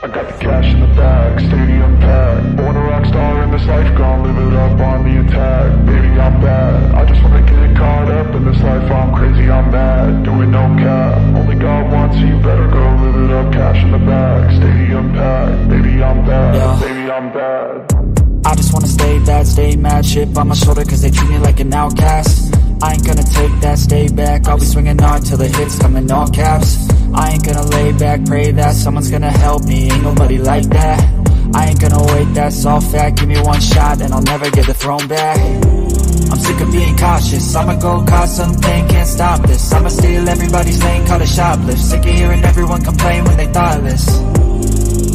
I got the cash in the bag, stadium packed. Born a rock star in this life, gon' live it up on the attack. Baby, I'm bad, I just wanna get caught up in this life. I'm crazy, I'm mad, doing no cap. Only God wants you, better go live it up. Cash in the bag, stadium packed. Baby, I'm bad, yeah. Baby, I'm bad. I just wanna stay bad, stay mad. Chip on my shoulder cause they treat me like an outcast. I ain't gonna take that, stay back. I'll be swinging hard till the hits come in all caps. I ain't gonna lay back, pray that someone's gonna help me. Ain't nobody like that. I ain't gonna wait, that's all fact. Give me one shot and I'll never get the throne back. I'm sick of being cautious, I'ma go cause something, can't stop this. I'ma steal everybody's lane, call it shoplift. Sick of hearing everyone complain when they thoughtless.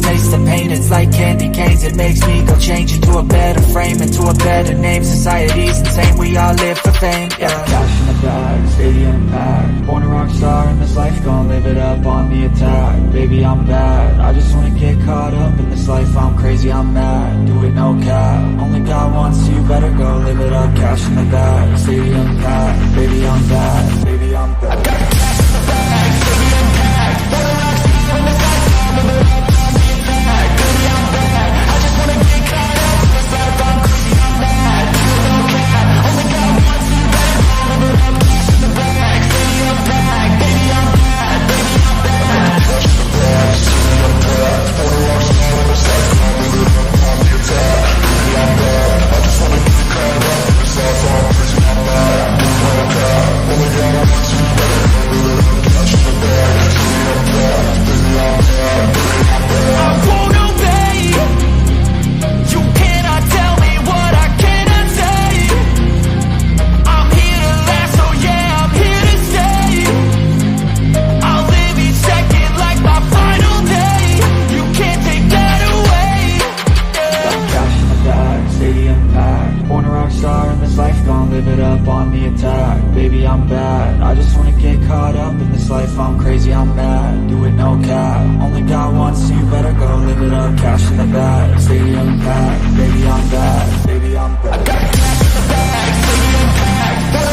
Taste the pain, it's like candy canes. It makes me go change into a better frame, into a better name. Society's insane, we all live for fame, yeah. Cash in the bag, stadium packed. Born a rock star in this life, gon' live it up on the attack. Baby, I'm bad, I just wanna get caught up in this life. I'm crazy, I'm mad, do it no cap. Only God wants you, better go live it up. Cash in the bag, stadium packed. Baby, I'm bad, baby, I'm bad. I got the cash in the bag, stadium packed. Born a rock star in this life, gon' live it up. I'm crazy, I'm mad, do it no cap. Only God wants you, better go live it up. Cash in the bag, stadium packed. Baby, I'm bad, baby, I'm bad. I got cash in the bag, stadium packed. Born a rock star in this life, I'll live it up on the attack. Baby, I'm bad, I just wanna get caught up in this life. I'm crazy, I'm mad, do it no cap. Only God wants you, better go live it up. Cash in the bag, stadium packed. Baby, I'm bad, baby, I'm bad. I got cash in the bag, stadium packed. Born a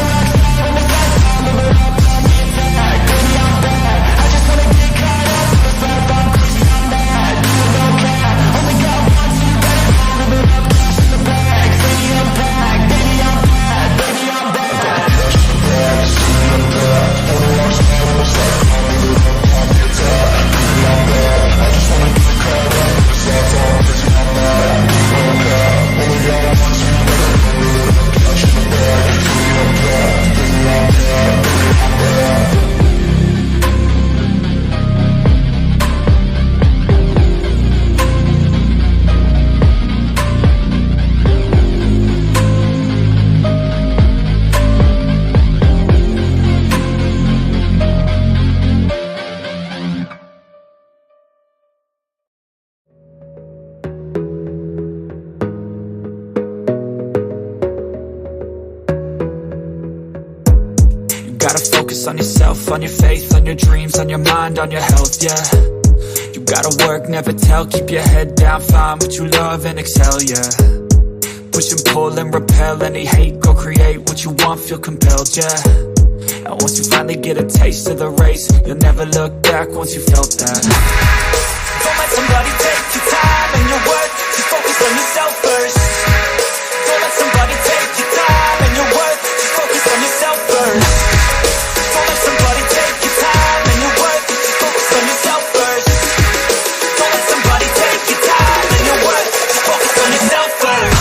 rock star in this life. On yourself, on your faith, on your dreams, on your mind, on your health, yeah. You gotta work, never tell, keep your head down, find what you love and excel, yeah. Push and pull and repel any hate, go create what you want, feel compelled, yeah. And once you finally get a taste of the race, you'll never look back once you felt that. Don't let somebody take your time and your worth, just focus on yourself first. Don't let somebody take your time and your worth, just focus on yourself first. Don't let somebody take your time and your worth, just focus on yourself first. Don't let somebody take your time and your worth, just focus on yourself first.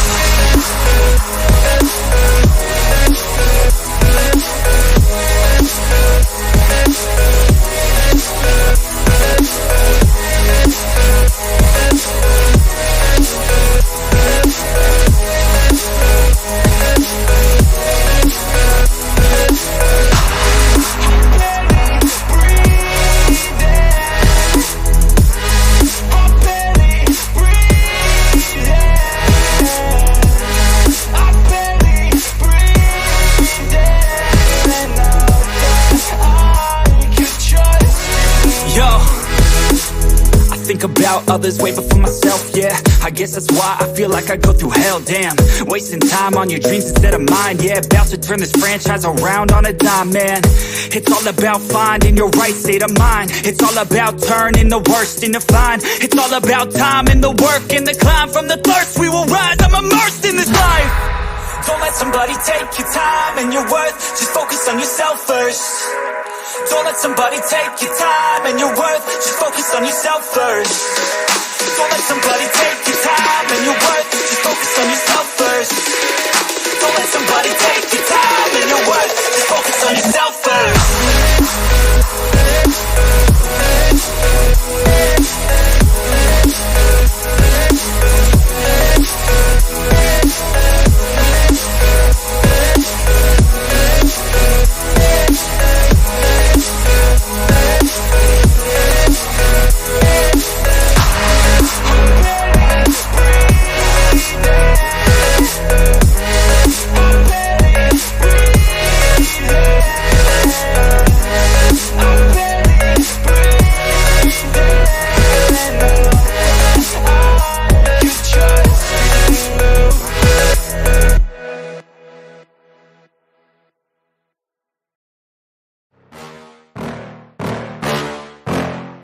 think about others way before myself, yeah. I guess that's why I feel like I go through hell, damn. Wasting time on your dreams instead of mine, yeah. About to turn this franchise around on a dime, man. It's all about finding your right state of mind. It's all about turning the worst into fine. It's all about time and the work and the climb. From the thirst we will rise, I'm immersed in this life. Don't let somebody take your time and your worth. Just focus on yourself first. Don't let somebody take your time and your worth. Just focus on yourself first. Don't let somebody take your time and your worth. Just focus on yourself first. Don't let somebody take your time and your worth. Just focus on yourself first.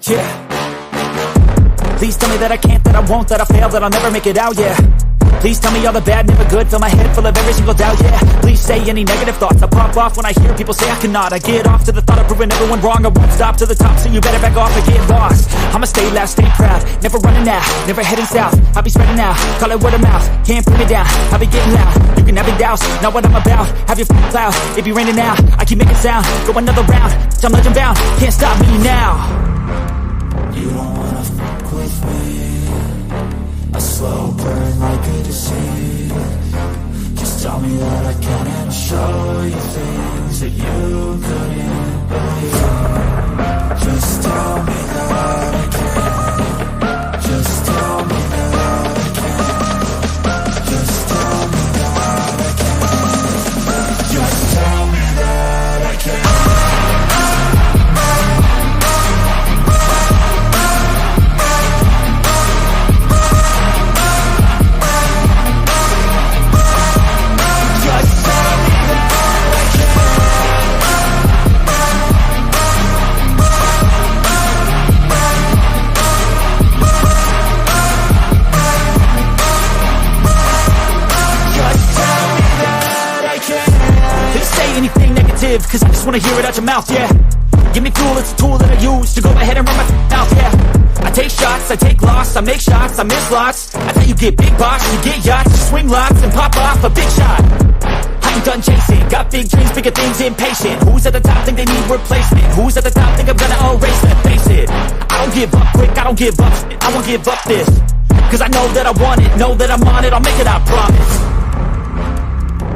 Yeah. Please tell me that I can't, that I won't, that I fail, that I'll never make it out, yeah. Please tell me all the bad, never good, fill my head full of every single doubt, yeah. Please say any negative thoughts, I pop off when I hear people say I cannot. I get off to the thought of proving everyone wrong, I won't stop to the top, so you better back off and get lost. I'ma stay loud, stay proud, never running out, never heading south. I'll be spreading out, call it word of mouth, can't put me down, I'll be getting loud. You can have your doubts, not what I'm about, have your cloud, it be raining now. I keep making sound, go another round, I'm legend bound, can't stop me now. You don't wanna fuck with me, a slow burn like a disease. Just tell me that I can and I'll show you things that you couldn't believe. Just tell me that I can. Just tell me that I can. Just tell me that I can. Just tell me that I can. Cause I just wanna hear it out your mouth, yeah. Give me fuel, it's a tool that I use to go ahead and run my mouth, yeah. I take shots, I take loss, I make shots, I miss lots. I thought you get big box, you get yachts, you swing lots and pop off a big shot. I ain't done chasing, got big dreams, bigger things, impatient. Who's at the top think they need replacement? Who's at the top think I'm gonna erase them? Face it, I don't give up quick, I don't give up shit, I won't give up this. Cause I know that I want it, know that I'm on it, I'll make it, I promise.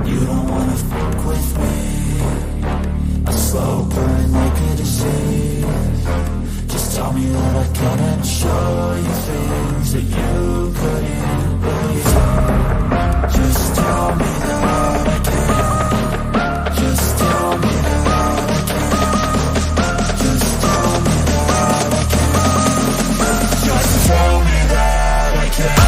You don't wanna fuck with me, a slow burn like a disease. Just tell me that I can and show you things that you couldn't believe. Just tell me that I can. Just tell me that I can. Just tell me that I can. Just tell me that I can.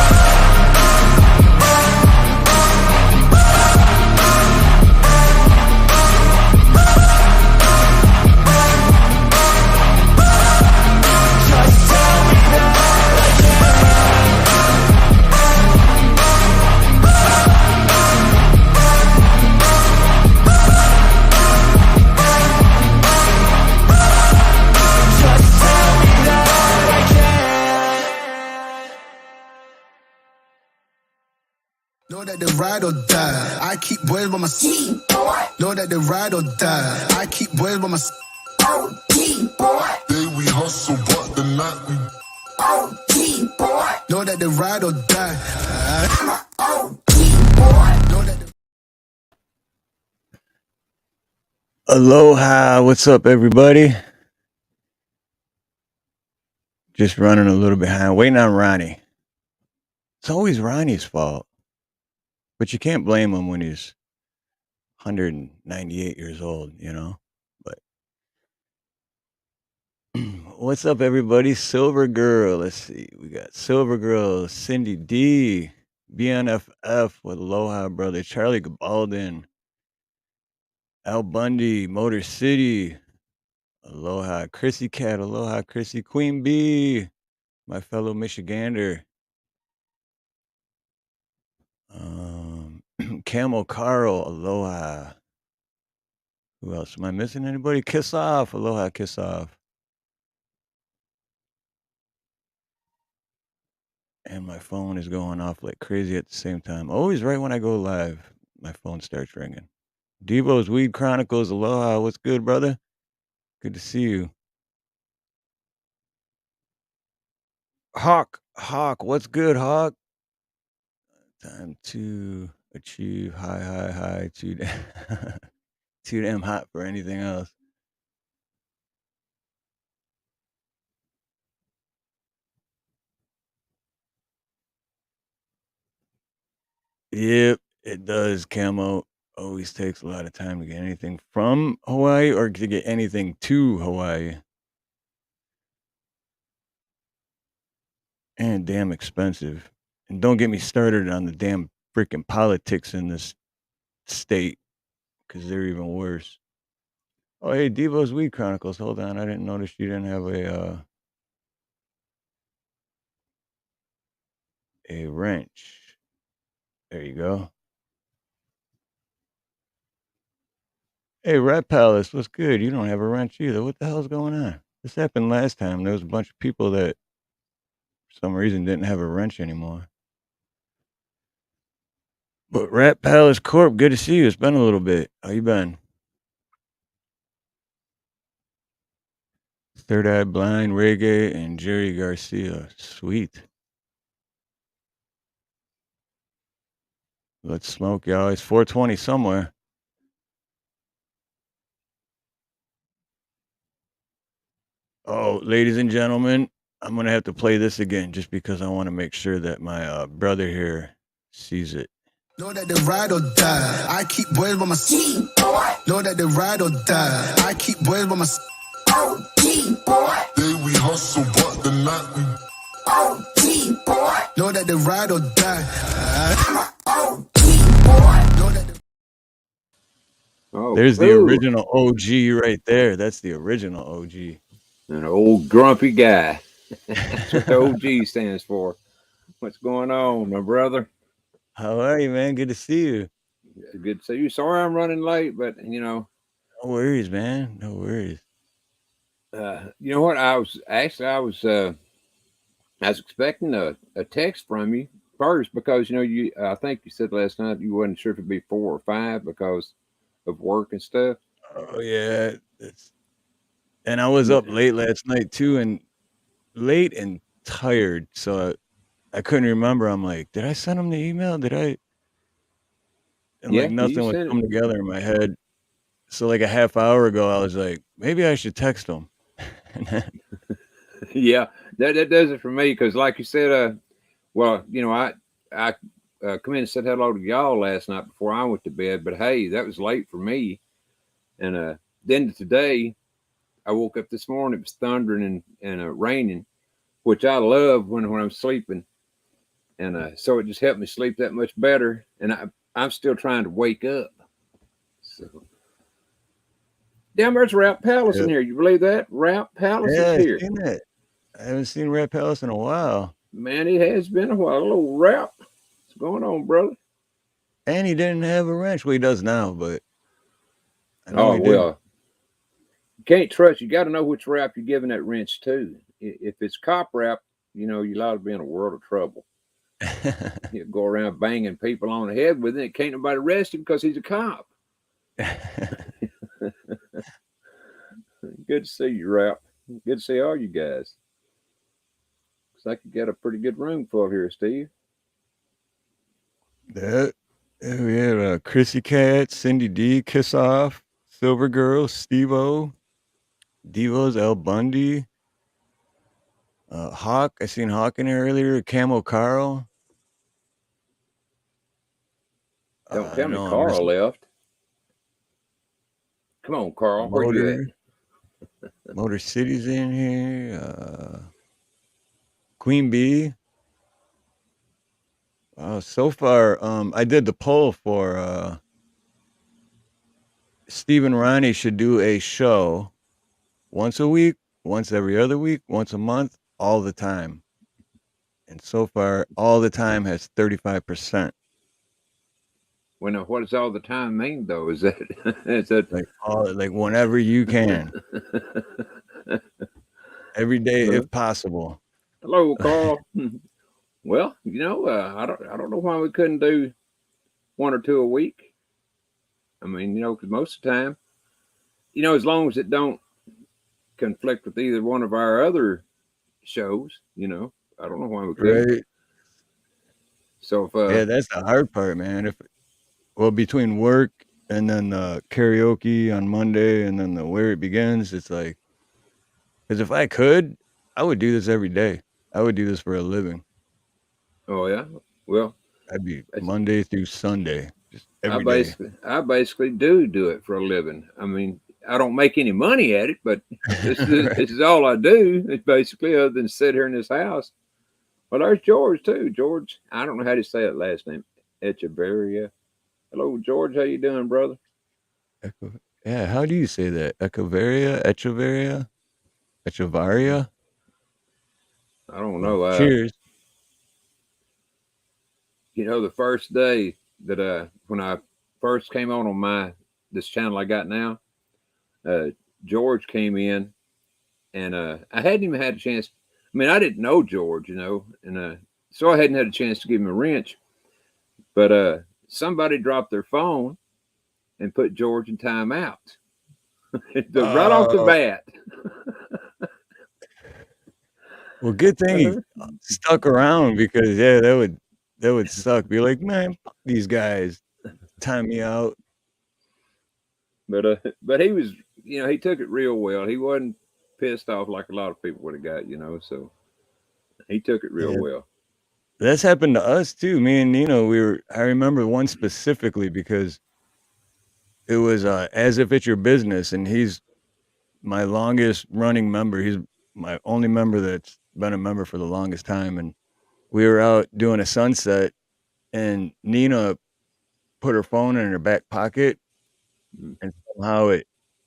Know that they ride or die. I keep boys by my side. Know that they ride or die. I keep boys by my side. Day we hustle, but the night we Know that they ride or die. Know that they Aloha, what's up, everybody? Just running a little behind, waiting on Ronnie. It's always Ronnie's fault, but you can't blame him when he's 198 years old, you know? But What's up, everybody? Silver Girl. Let's see. We got Silver Girl, Cindy D, BNFF with Aloha Brother, Charlie Gabaldon, Al Bundy, Motor City, Aloha, Chrissy Cat, Aloha, Chrissy, Queen Bee, my fellow Michigander, Camel Carl, Aloha. Who else? Am I missing anybody? Kiss Off, Aloha, Kiss Off. And my phone is going off like crazy at the same time. Always right when I go live, my phone starts ringing. Devo's Weed Chronicles, aloha. What's good, brother? Good to see you. Hawk, what's good, Hawk? Time to achieve high, too too damn hot for anything else. Yep, it does. Camo always takes a lot of time to get anything from Hawaii or to get anything to Hawaii. And damn expensive. And don't get me started on the damn freaking politics in this state because they're even worse. Oh, hey, Devo's Weed Chronicles. Hold on, I didn't notice you didn't have a wrench. There you go. Hey, Rat Palace, what's good? You don't have a wrench either. What the hell's going on? This happened last time. There was a bunch of people that, for some reason, didn't have a wrench anymore. But Rat Palace Corp, good to see you. It's been a little bit. How you been? Third Eye Blind, Reggae, and Jerry Garcia. Sweet. Let's smoke, y'all. It's 420 somewhere. Oh, ladies and gentlemen, I'm going to have to play this again just because I want to make sure that my brother here sees it. Know that they ride or die. I keep boys by my side. Know that they ride or die. I keep boys by my side. OG boy. Day we hustle, but the night we OG boy. Know that they ride or die. I'm a OG boy. Know that they Oh, There's the ooh, original OG right there. That's the original OG. an old grumpy guy. That's what the OG stands for. What's going on, my brother? How are you, man? Good to see you. Good to see you. Sorry I'm running late, but No worries, man. No worries. you know what? I was expecting a text from you first because you I think you said last night you wasn't sure if it'd be 4 or 5 because of work and stuff. Oh yeah, and I was N- up late last night too, and late and tired, so I couldn't remember. I'm like, did I send him the email? Did I? And like Yeah, you nothing would sent it. come together in my head. So like a half hour ago, I was like, maybe I should text him. And then, Yeah, that does it for me because, like you said, well, I come in and said hello to y'all last night before I went to bed, but hey, that was late for me. And then today, I woke up this morning. It was thundering and raining, which I love when I'm sleeping, and so it just helped me sleep that much better. And I'm still trying to wake up. So damn, there's Rap Palace yeah, in here. You believe that? Rap Palace is yeah, I here. seen that. I haven't seen Red Palace in a while, Man, it has been a while. A little rap. What's going on, brother? and he didn't have a wrench. Well, he does now, but I know Oh he didn't. well, you can't trust. You got to know which rap you're giving that wrench to. If it's cop rap, you ought to be in a world of trouble. He'll go around banging people on the head with it. Can't nobody arrest him because he's a cop. Good to see you, rap. Good to see all you guys. Looks like you got a pretty good room full here, Steve. That we had Chrissy Cat, Cindy D, Kiss Off, Silver Girl, Steve O, Devo's L Bundy, Hawk. I seen Hawk in here earlier. Camo Carl. Don't I tell me know I'm Carl missing left. Come on, Carl. Where you at? Motor. Motor City's in here. Queen Bee. So far, I did the poll for Steve and Ronnie should do a show once a week, once every other week, once a month, all the time. And so far, all the time has 35%. Well, now, what does all the time mean, though? Is that is that? Like whenever you can, every day Well, if possible. hello, Carl. Well, I don't know why we couldn't do one or two a week. I mean, because most of the time, as long as it don't conflict with either one of our other shows, I don't know why we couldn't. Right. So if Yeah, that's the hard part, man. Between work and then karaoke on Monday and then where it begins, it's like, because if I could, I would do this every day. I would do this for a living. oh yeah, well, I'd be it's, Monday through Sunday, just I every day. basically I basically do it for a living. I mean, I don't make any money at it, but this is Right. this is all I do. It's basically other than sit here in this house. Well, there's George too. George, I don't know how to say that last name. Echeverria. Hello, George. How you doing, brother? Yeah, how do you say that? Echeveria? Echevaria? I don't Well, know. cheers. The first day that when I first came on my this channel I got now, uh, George came in, and I hadn't even had a chance. I mean, I didn't know George, and so I hadn't had a chance to give him a wrench. But somebody dropped their phone and put George in timeout right off the Oh, bat. well, good thing he stuck around because yeah, that would suck. Be like, man, fuck these guys, time me out. But he was, he took it real well. He wasn't pissed off like a lot of people would have got, so he took it real Yeah, well. that's happened to us too. Me and Nino, I remember one specifically because it was as if it's your business, and he's my longest running member. He's my only member that's been a member for the longest time, and we were out doing a sunset, and Nina put her phone in her back pocket, Mm. and somehow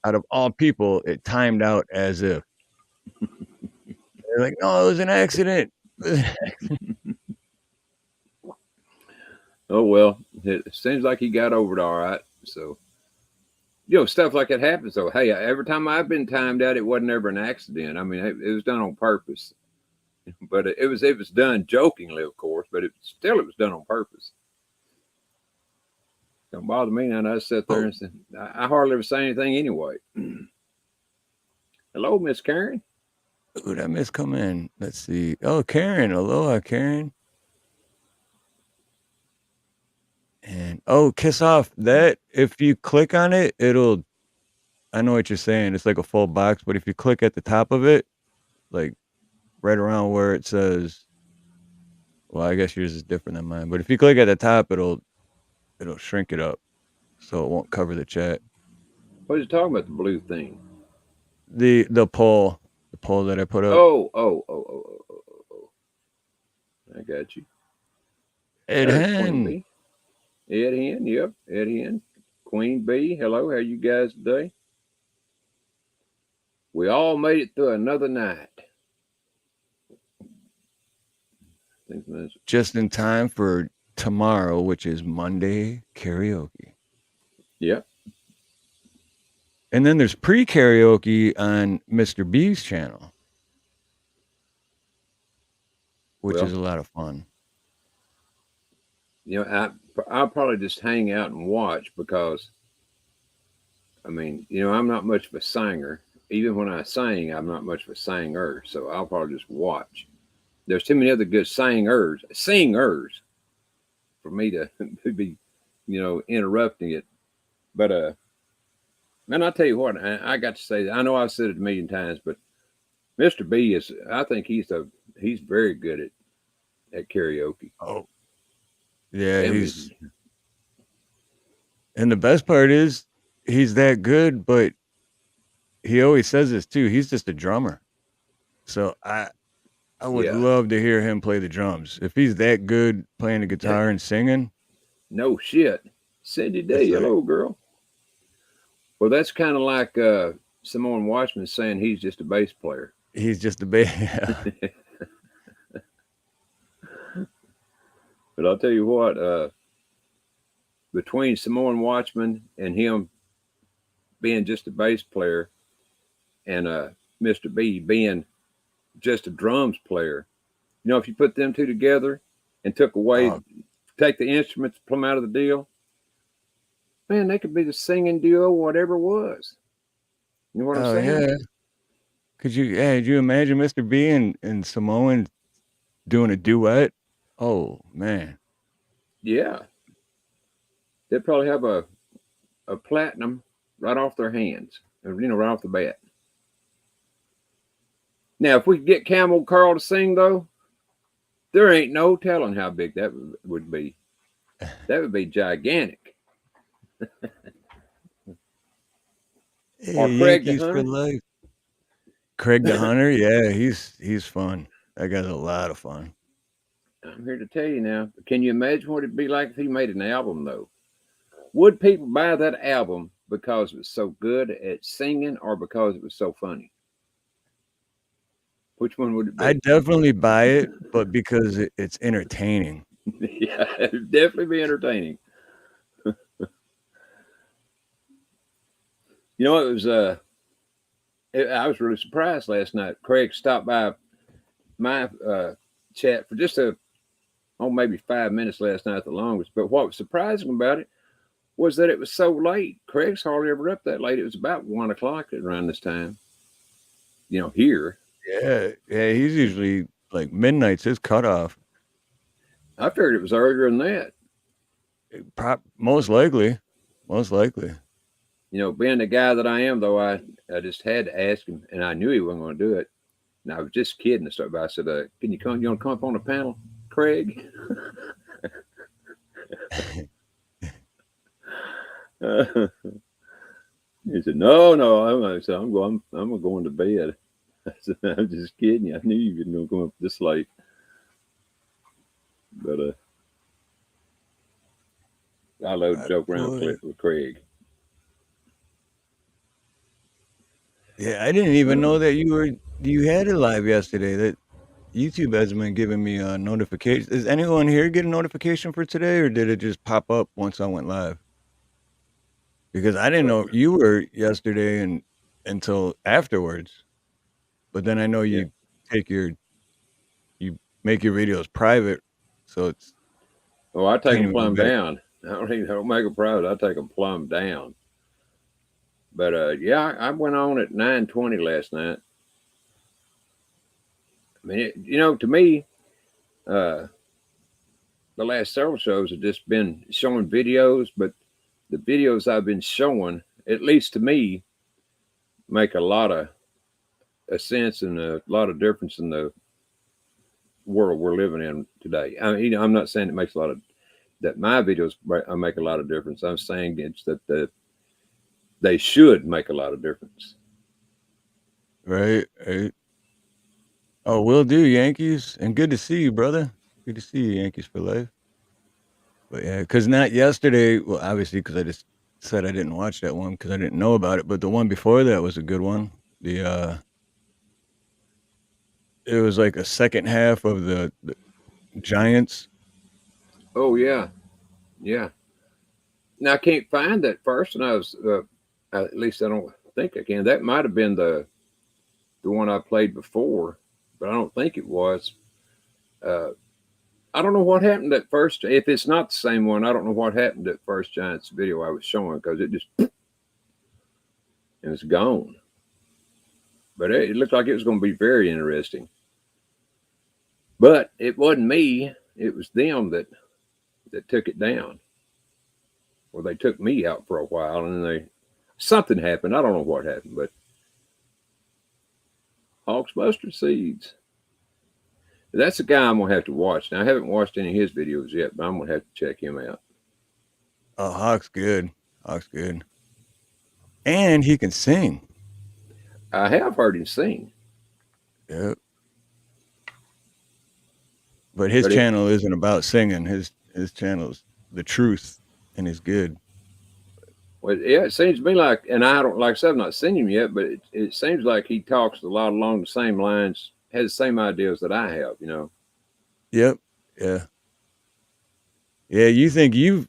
out of all people, it timed out as if they're like, "No, it was an accident." Oh well, it seems like he got over it all right. So stuff like that happens. So hey, every time I've been timed out, it wasn't ever an accident. I mean, it was done on purpose, but it was done jokingly, of course, but it was done on purpose. Don't bother me none. I sit there Oh, and say, I hardly ever say anything anyway. Hello, Miss Karen. who did I miss come in? Let's see. Oh, Karen. Aloha, Karen. And kiss off. That if you click on it, it'll. I know what you're saying. It's like a full box, but if you click at the top of it, like right around where it says, well, I guess yours is different than mine. But if you click at the top, it'll shrink it up so it won't cover the chat. What are you talking about? The blue thing? The poll that I put up. Oh. I got you. Ed There's Queen Hen. Bee. Ed Hen. Yep, Ed Hen. Queen Bee. Hello. How you guys today? We all made it through another night. Just in time for tomorrow, which is Monday karaoke. Yep. And then there's pre-karaoke on Mr. B's channel, which is Well, a lot of fun. I'll probably just hang out and watch because, I mean, I'm not much of a singer. Even when I sing, I'm not much of a singer. So I'll probably just watch. There's too many other good singers for me to be, interrupting it. But man, I'll tell you what, I got to say that. I know I've said it a million times, but Mr. B I think he's very good at karaoke. Oh, yeah, And and the best part is he's that good, but he always says this too. He's just a drummer. So I would Yeah. love to hear him play the drums. If he's that good playing the guitar and singing, No shit. Cindy it's D, like hello, girl. Well, that's kind of like Simone Watchman saying he's just a bass player. he's just a bass. But I'll tell you what, between Simone Watchman and him being just a bass player and Mr. B being just a drums player, you know, if you put them two together and take the instruments, pull them out of the deal, man, they could be the singing duo, whatever it was. You know what I'm Oh saying? yeah. Could you imagine Mr. B and Samoan doing a duet? Oh man. Yeah. They'd probably have a platinum right off their hands, you know, right off the bat. Now, if we could get Camel Carl to sing, though, there ain't no telling how big that would be. That would be gigantic. Or Hey, Craig the Yankees for Hunter. life. Craig the Hunter, yeah, he's fun. That guy's a lot of fun. I'm here to tell you now. Can you imagine what it'd be like if he made an album, though? Would people buy that album because it was so good at singing or because it was so funny? Which one would it be? I'd definitely buy it, but because it's entertaining. Yeah, it'd definitely be entertaining. You know, it was I was really surprised last night. Craig stopped by my chat for just maybe 5 minutes last night at the longest. But what was surprising about it was that it was so late. Craig's hardly ever up that late. It was about 1 o'clock around this time. You know, here. Yeah, he's usually like midnight's his cutoff. I figured it was earlier than that. Most likely. You know, being the guy that I am, though, I just had to ask him, and I knew he wasn't going to do it. And I was just kidding. I said, "Can you come? You want to come up on the panel, Craig?" He said, "No, I'm going to bed." I said, "I'm just kidding you. I knew you were going to come up this late." But I love to joke around with Craig. Yeah, I didn't even know that you had it live yesterday. That YouTube has been giving me a notification. Is anyone here get a notification for today, or did it just pop up once I went live? Because I didn't know you were yesterday and until afterwards. But then I know you make your videos private, so it's. Oh, I take them plumb down. I don't make them private. I take them plumb down. But yeah, I went on at 9:20 last night. I mean, to me, the last several shows have just been showing videos, but the videos I've been showing, at least to me, make a lot of sense and a lot of difference in the world we're living in today. I mean, I'm not saying it makes a lot of that my videos make a lot of difference. I'm saying it's that they should make a lot of difference. Right. Oh, will do, Yankees, and good to see you, brother. Good to see you, Yankees for life. But yeah, because not yesterday. Well, obviously, because I just said I didn't watch that one because I didn't know about it. But the one before that was a good one. It was like a second half of the Giants. Oh yeah. Now I can't find that first, and I was at least I don't think I can. That might have been the one I played before, but I don't think it was. I don't know what happened at first. If it's not the same one, I don't know what happened at first Giants video I was showing because it just it was gone. But it looked like it was going to be very interesting. But it wasn't me; it was them that took it down. Well, they took me out for a while, and then something happened. I don't know what happened, but Hawks Mustard Seeds. That's a guy I'm gonna have to watch. Now I haven't watched any of his videos yet, but I'm gonna have to check him out. Oh, Hawk's good. And he can sing. I have heard him sing, Yep. But his but it channel isn't about singing. His channel's the truth, and it's good. well, yeah, it seems to me like, and I don't like I said, I've not seen him yet, but it seems like he talks a lot along the same lines, has the same ideas that I have. You know, Yep. Yeah. Yeah. You think you've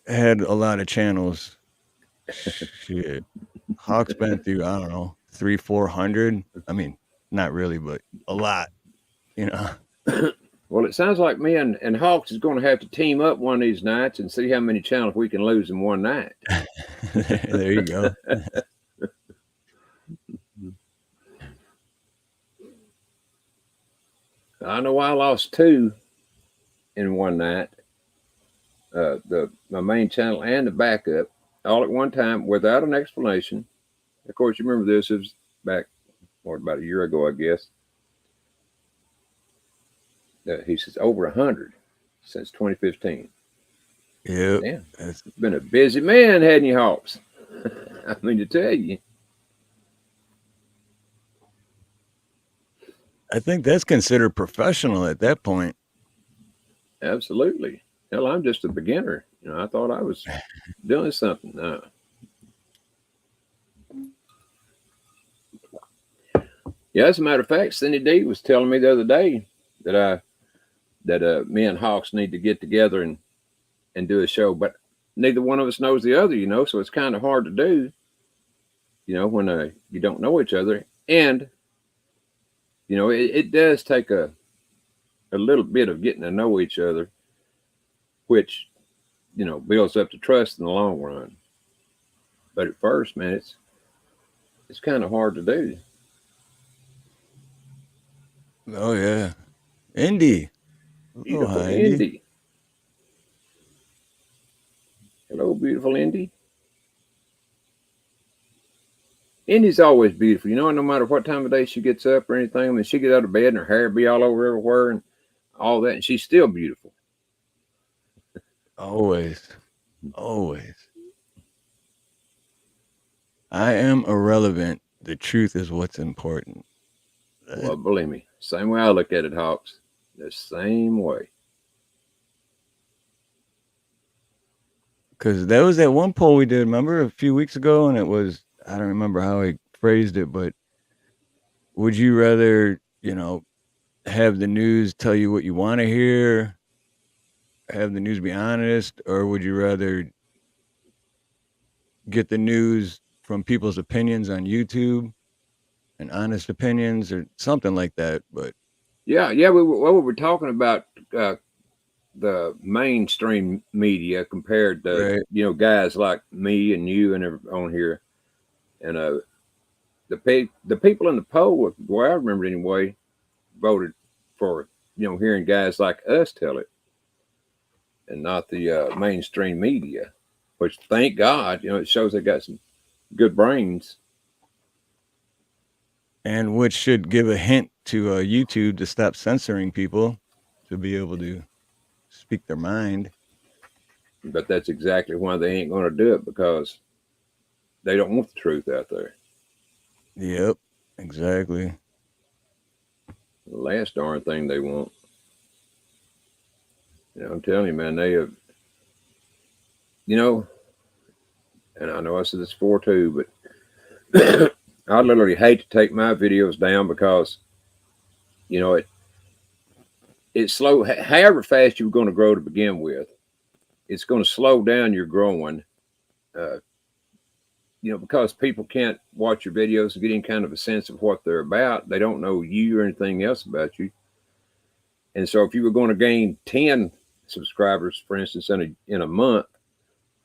had a lot of channels? Shit. Hawk's been through, I don't know, 300-400. I mean, not really, but a lot. You know. well, it sounds like me and Hawks is going to have to team up one of these nights and see how many channels we can lose in one night. There you go. I know I lost 2 in one night. My main channel and the backup all at one time without an explanation. Of course, you remember this. It was back about a year ago, I guess. He says over 100 since 2015. Yep. Damn, it's been a busy man, hadn't you, Hawks? I mean to tell you. I think that's considered professional at that point. Absolutely. Hell, I'm just a beginner. You know, I thought I was doing something. Yeah, as a matter of fact, Cindy D was telling me the other day that me and Hawks need to get together and do a show, but neither one of us knows the other, you know, so it's kind of hard to do, you know, when you don't know each other. And, you know, it does take a little bit of getting to know each other, which, you know, builds up the trust in the long run. But at first, man, it's kind of hard to do. Oh yeah, Indy. Beautiful hi, Indy. Indy. Hello, beautiful Indy. Indy's always beautiful, you know. No matter what time of day she gets up or anything, I mean, she get out of bed and her hair be all over everywhere and all that, and she's still beautiful. Always, always. I am irrelevant. The truth is what's important. Well, believe me, same way I look at it, Hawks. The same way. Because that was that one poll we did, remember, a few weeks ago, and it was, I don't remember how I phrased it, but would you rather, you know, have the news tell you what you want to hear, have the news be honest, or would you rather get the news from people's opinions on YouTube and honest opinions or something like that? But yeah, we were talking about the mainstream media compared to right. you know, guys like me and you and on here, and the people in the poll, the way I remember it anyway, voted for, you know, hearing guys like us tell it, and not the mainstream media. Which, thank God, you know, it shows they got some good brains. And which should give a hint to YouTube to stop censoring people to be able to speak their mind. But that's exactly why they ain't going to do it, because they don't want the truth out there. Yep, exactly. The last darn thing they want. You know, I'm telling you, man, they have, you know, and I know I said this before too, but I literally hate to take my videos down because, you know, it's slow. However fast you're going to grow to begin with, it's going to slow down your growing. You know, because people can't watch your videos and get any kind of a sense of what they're about. They don't know you or anything else about you. And so if you were going to gain 10 subscribers, for instance, in a month,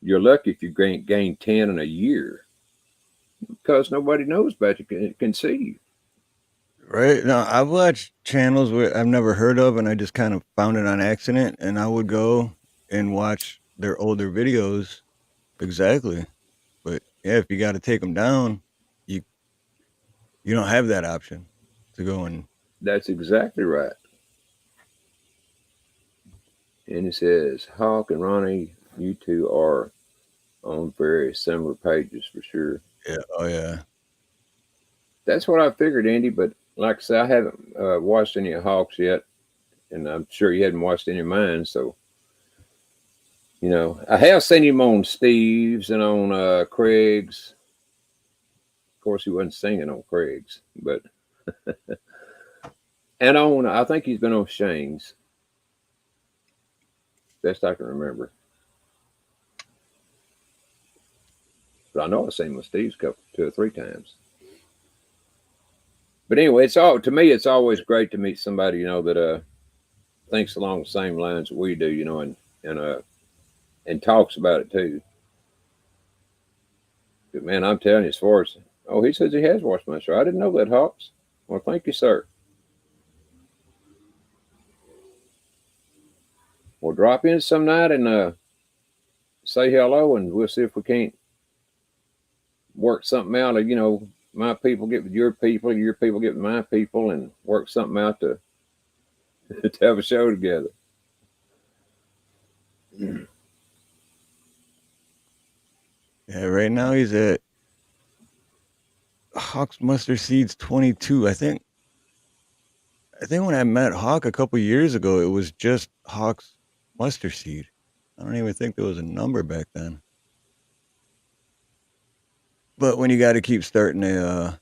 you're lucky if you gain 10 in a year, because nobody knows about you, can see you. Right. Now, I've watched channels where I've never heard of, and I just kind of found it on accident, and I would go and watch their older videos. Exactly. But yeah, if you got to take them down, you don't have that option to go and. That's exactly right. And it says, Hawk and Ronnie, you two are on very similar pages for sure. Yeah. Oh yeah. That's what I figured, Andy. But like I said, I haven't watched any of Hawks yet, and I'm sure you hadn't watched any of mine. So, I have seen him on Steve's and on Craig's. Of course, he wasn't singing on Craig's, but and I think he's been on Shane's. Best I can remember. But I know I've seen him with Steve's couple 2 or 3 times. But anyway, to me, it's always great to meet somebody, that thinks along the same lines that we do, and talks about it too. But man, I'm telling you, as far as he says he has watched my show. I didn't know that, Hawks. Well, thank you, sir. We'll drop in some night and say hello, and we'll see if we can't work something out. My people get with your people get with my people, and work something out to have a show together. Yeah, right now he's at Hawk's Mustard Seeds 22. I think when I met Hawk a couple years ago, it was just Hawk's Mustard Seed. I don't even think there was a number back then. But when you got to keep starting a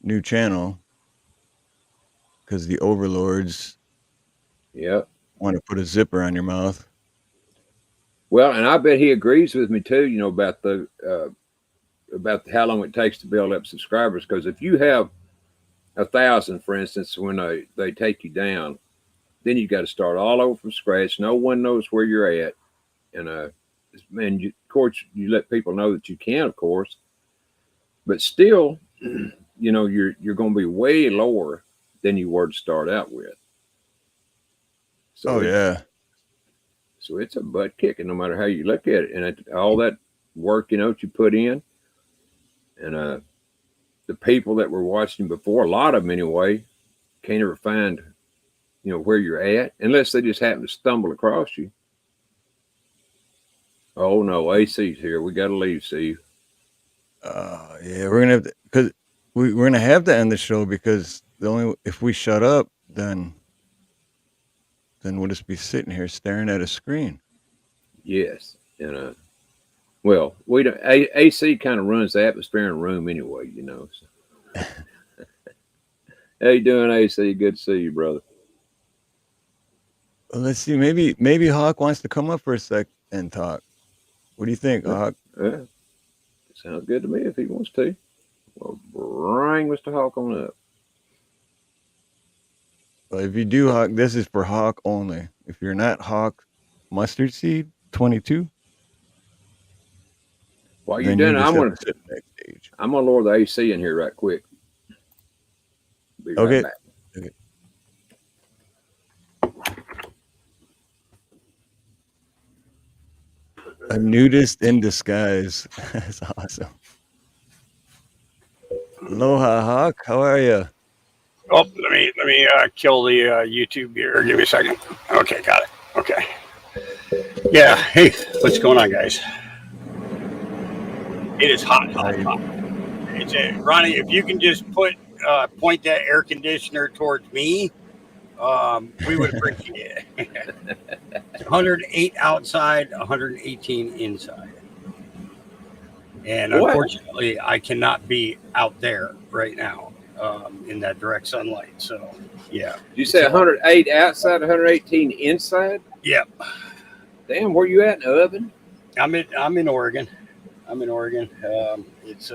new channel, because the overlords want to put a zipper on your mouth. Well, and I bet he agrees with me too, about about how long it takes to build up subscribers. Because if you have 1,000, for instance, when they take you down, then you got to start all over from scratch. No one knows where you're at, and of course, you let people know that you can, of course, but still, you're going to be way lower than you were to start out with. So So it's a butt kicking, no matter how you look at it, and all that work, that you put in, and the people that were watching before, a lot of them anyway, can't ever find, where you're at, unless they just happen to stumble across you. Oh no, AC's here. We got to leave, Steve. Yeah, we're gonna have to, because we're gonna have to end the show, because if we shut up, then we'll just be sitting here staring at a screen. Yes, and well, we don't. AC kind of runs the atmosphere in the room anyway, So. How you doing, AC? Good to see you, brother. Well, let's see. Maybe Hawk wants to come up for a sec and talk. What do you think, Hawk? Yeah, sounds good to me if he wants to. Well, bring Mr. Hawk on up. Well, if you do, Hawk, this is for Hawk only. If you're not Hawk Mustard Seed 22, while you're doing it, I'm gonna lower the AC in here right quick. Be right back. Okay. A nudist in disguise. That's awesome. Aloha, Hawk. How are you? Oh, let me kill the YouTube here. Give me a second. Okay, got it. Okay. Yeah. Hey, what's going on, guys? It is hot. It's Ronnie. If you can just point that air conditioner towards me, we would appreciate it. 108 outside, 118 inside. And unfortunately, I cannot be out there right now in that direct sunlight. So, yeah. Did you say 108 outside, 118 inside? Yep. Damn, where you at in the oven? I'm in Oregon. It's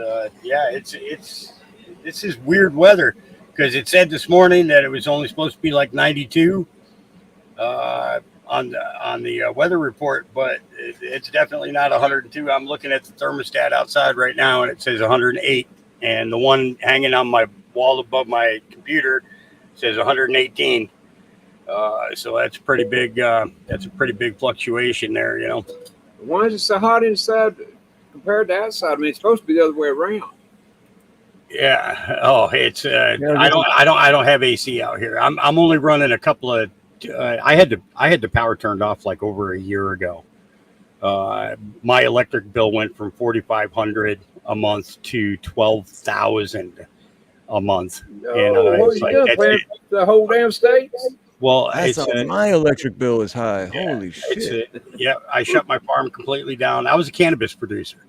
this is weird weather, because it said this morning that it was only supposed to be like 92 on the weather report, but it's definitely not 102. I'm looking at the thermostat outside right now, and it says 108, and the one hanging on my wall above my computer says 118. So that's pretty big. That's a pretty big fluctuation there, Why is it so hot inside compared to outside? I mean, it's supposed to be the other way around. Yeah. Oh, it's I don't have AC out here. I'm only running a couple of. I had the power turned off like over a year ago. My electric bill went from $4,500 a month to $12,000 a month. No, And what it's you like, done? that's Playing it. the whole damn state? Well, That's how my electric bill is high. Holy it's shit. yeah, I shut my farm completely down. I was a cannabis producer,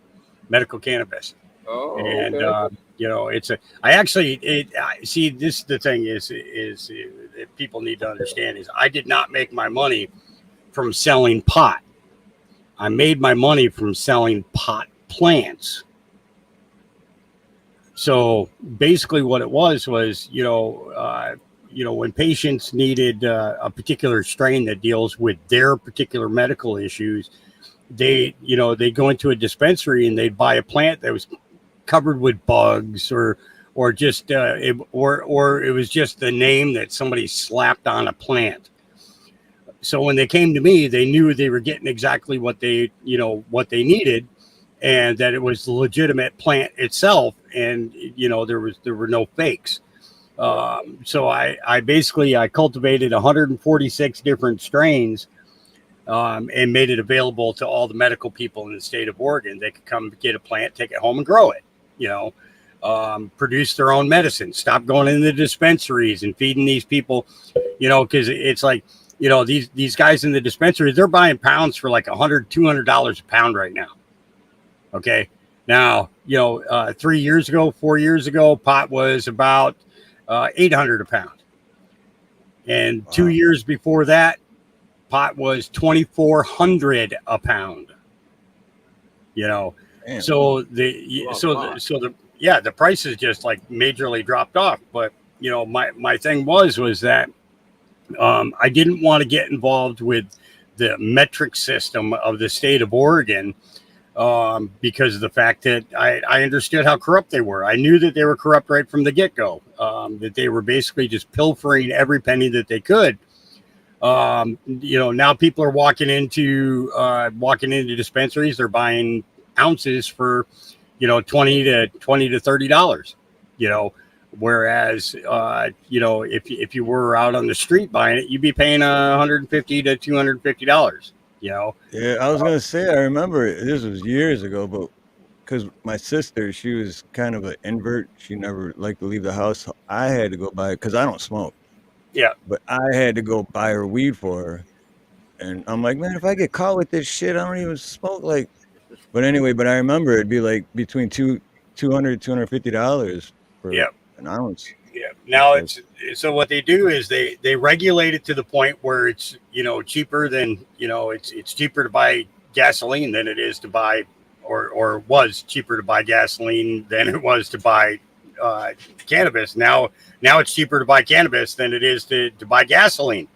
medical cannabis. Oh, And okay. it's a. I actually see. This the thing is that people need to understand is I did not make my money from selling pot. I made my money from selling pot plants. So basically, what it was when patients needed a particular strain that deals with their particular medical issues, they go into a dispensary and they'd buy a plant that was covered with bugs or just or it was just the name that somebody slapped on a plant. So when they came to me, they knew they were getting exactly what they needed, and that it was the legitimate plant itself, and there were no fakes. So I basically I cultivated 146 different strains, and made it available to all the medical people in the state of Oregon. They could come get a plant, take it home, and grow it. Produce their own medicine. Stop going into the dispensaries and feeding these people. Because it's like these guys in the dispensaries, they're buying pounds for like $100-$200 a pound right now. Okay, now 3 years ago, 4 years ago, pot was about $800 a pound, and 2 years before that, pot was $2,400 a pound. Damn. So the prices just like majorly dropped off. But my thing was that I didn't want to get involved with the metric system of the state of Oregon, because of the fact that I understood how corrupt they were. I knew that they were corrupt right from the get-go, that they were basically just pilfering every penny that they could. Now people are walking into dispensaries. They're buying ounces for, $20 to $30. Whereas, if you were out on the street buying it, you'd be paying $150 to $250. Yeah, I was gonna say I remember this was years ago, but because my sister, she was kind of an invert. She never liked to leave the house. So I had to go buy it because I don't smoke. Yeah. But I had to go buy her weed for her. And I'm like, man, if I get caught with this shit, I don't even smoke. Like, but anyway, but I remember it'd be like between $200-$250 for Yeah. an ounce. Yeah. Now so what they do is they regulate it to the point where it's cheaper than it's cheaper to buy gasoline than it is to buy or was cheaper to buy gasoline than it was to buy cannabis. Now it's cheaper to buy cannabis than it is to buy gasoline.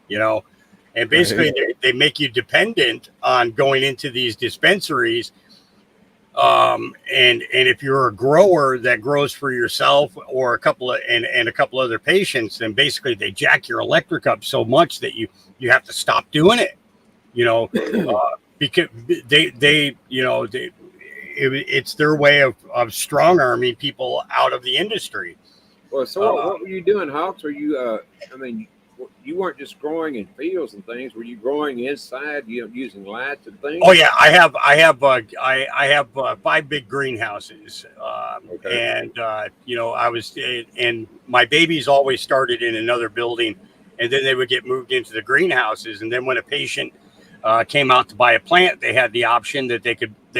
And basically they make you dependent on going into these dispensaries. And if you're a grower that grows for yourself or a couple of other patients, then basically they jack your electric up so much that you have to stop doing it, because it's their way of strong arming people out of the industry. Well, so what were you doing, Hawks? Were you, you weren't just growing in fields and things. Were you growing inside, using lights and things? Oh yeah, I have 5 big greenhouses, Okay. and and my babies always started in another building, and then they would get moved into the greenhouses. And then when a patient came out to buy a plant, they had the option that they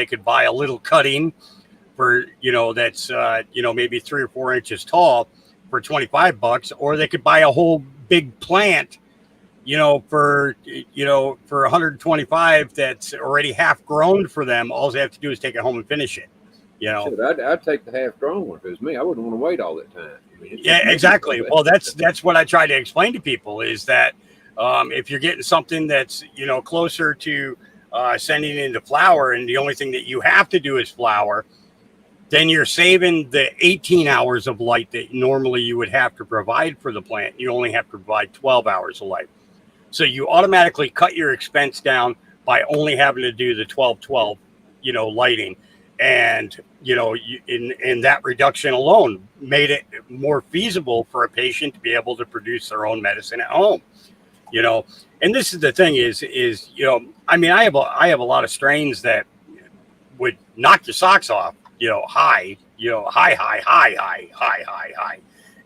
could buy a little cutting for that's maybe 3 or 4 inches tall for $25, or they could buy a whole big plant for $125 that's already half grown for them. All they have to do is take it home and finish it. Shit, I'd take the half grown one if it was me. I wouldn't want to wait all that time. Yeah, exactly. Well, that's what I try to explain to people is that if you're getting something that's closer to sending into flower, and the only thing that you have to do is flower, then you're saving the 18 hours of light that normally you would have to provide for the plant. You only have to provide 12 hours of light. So you automatically cut your expense down by only having to do the 12-12, lighting. And, in that reduction alone made it more feasible for a patient to be able to produce their own medicine at home. And this is the thing is I have a lot of strains that would knock your socks off, high, you know, high,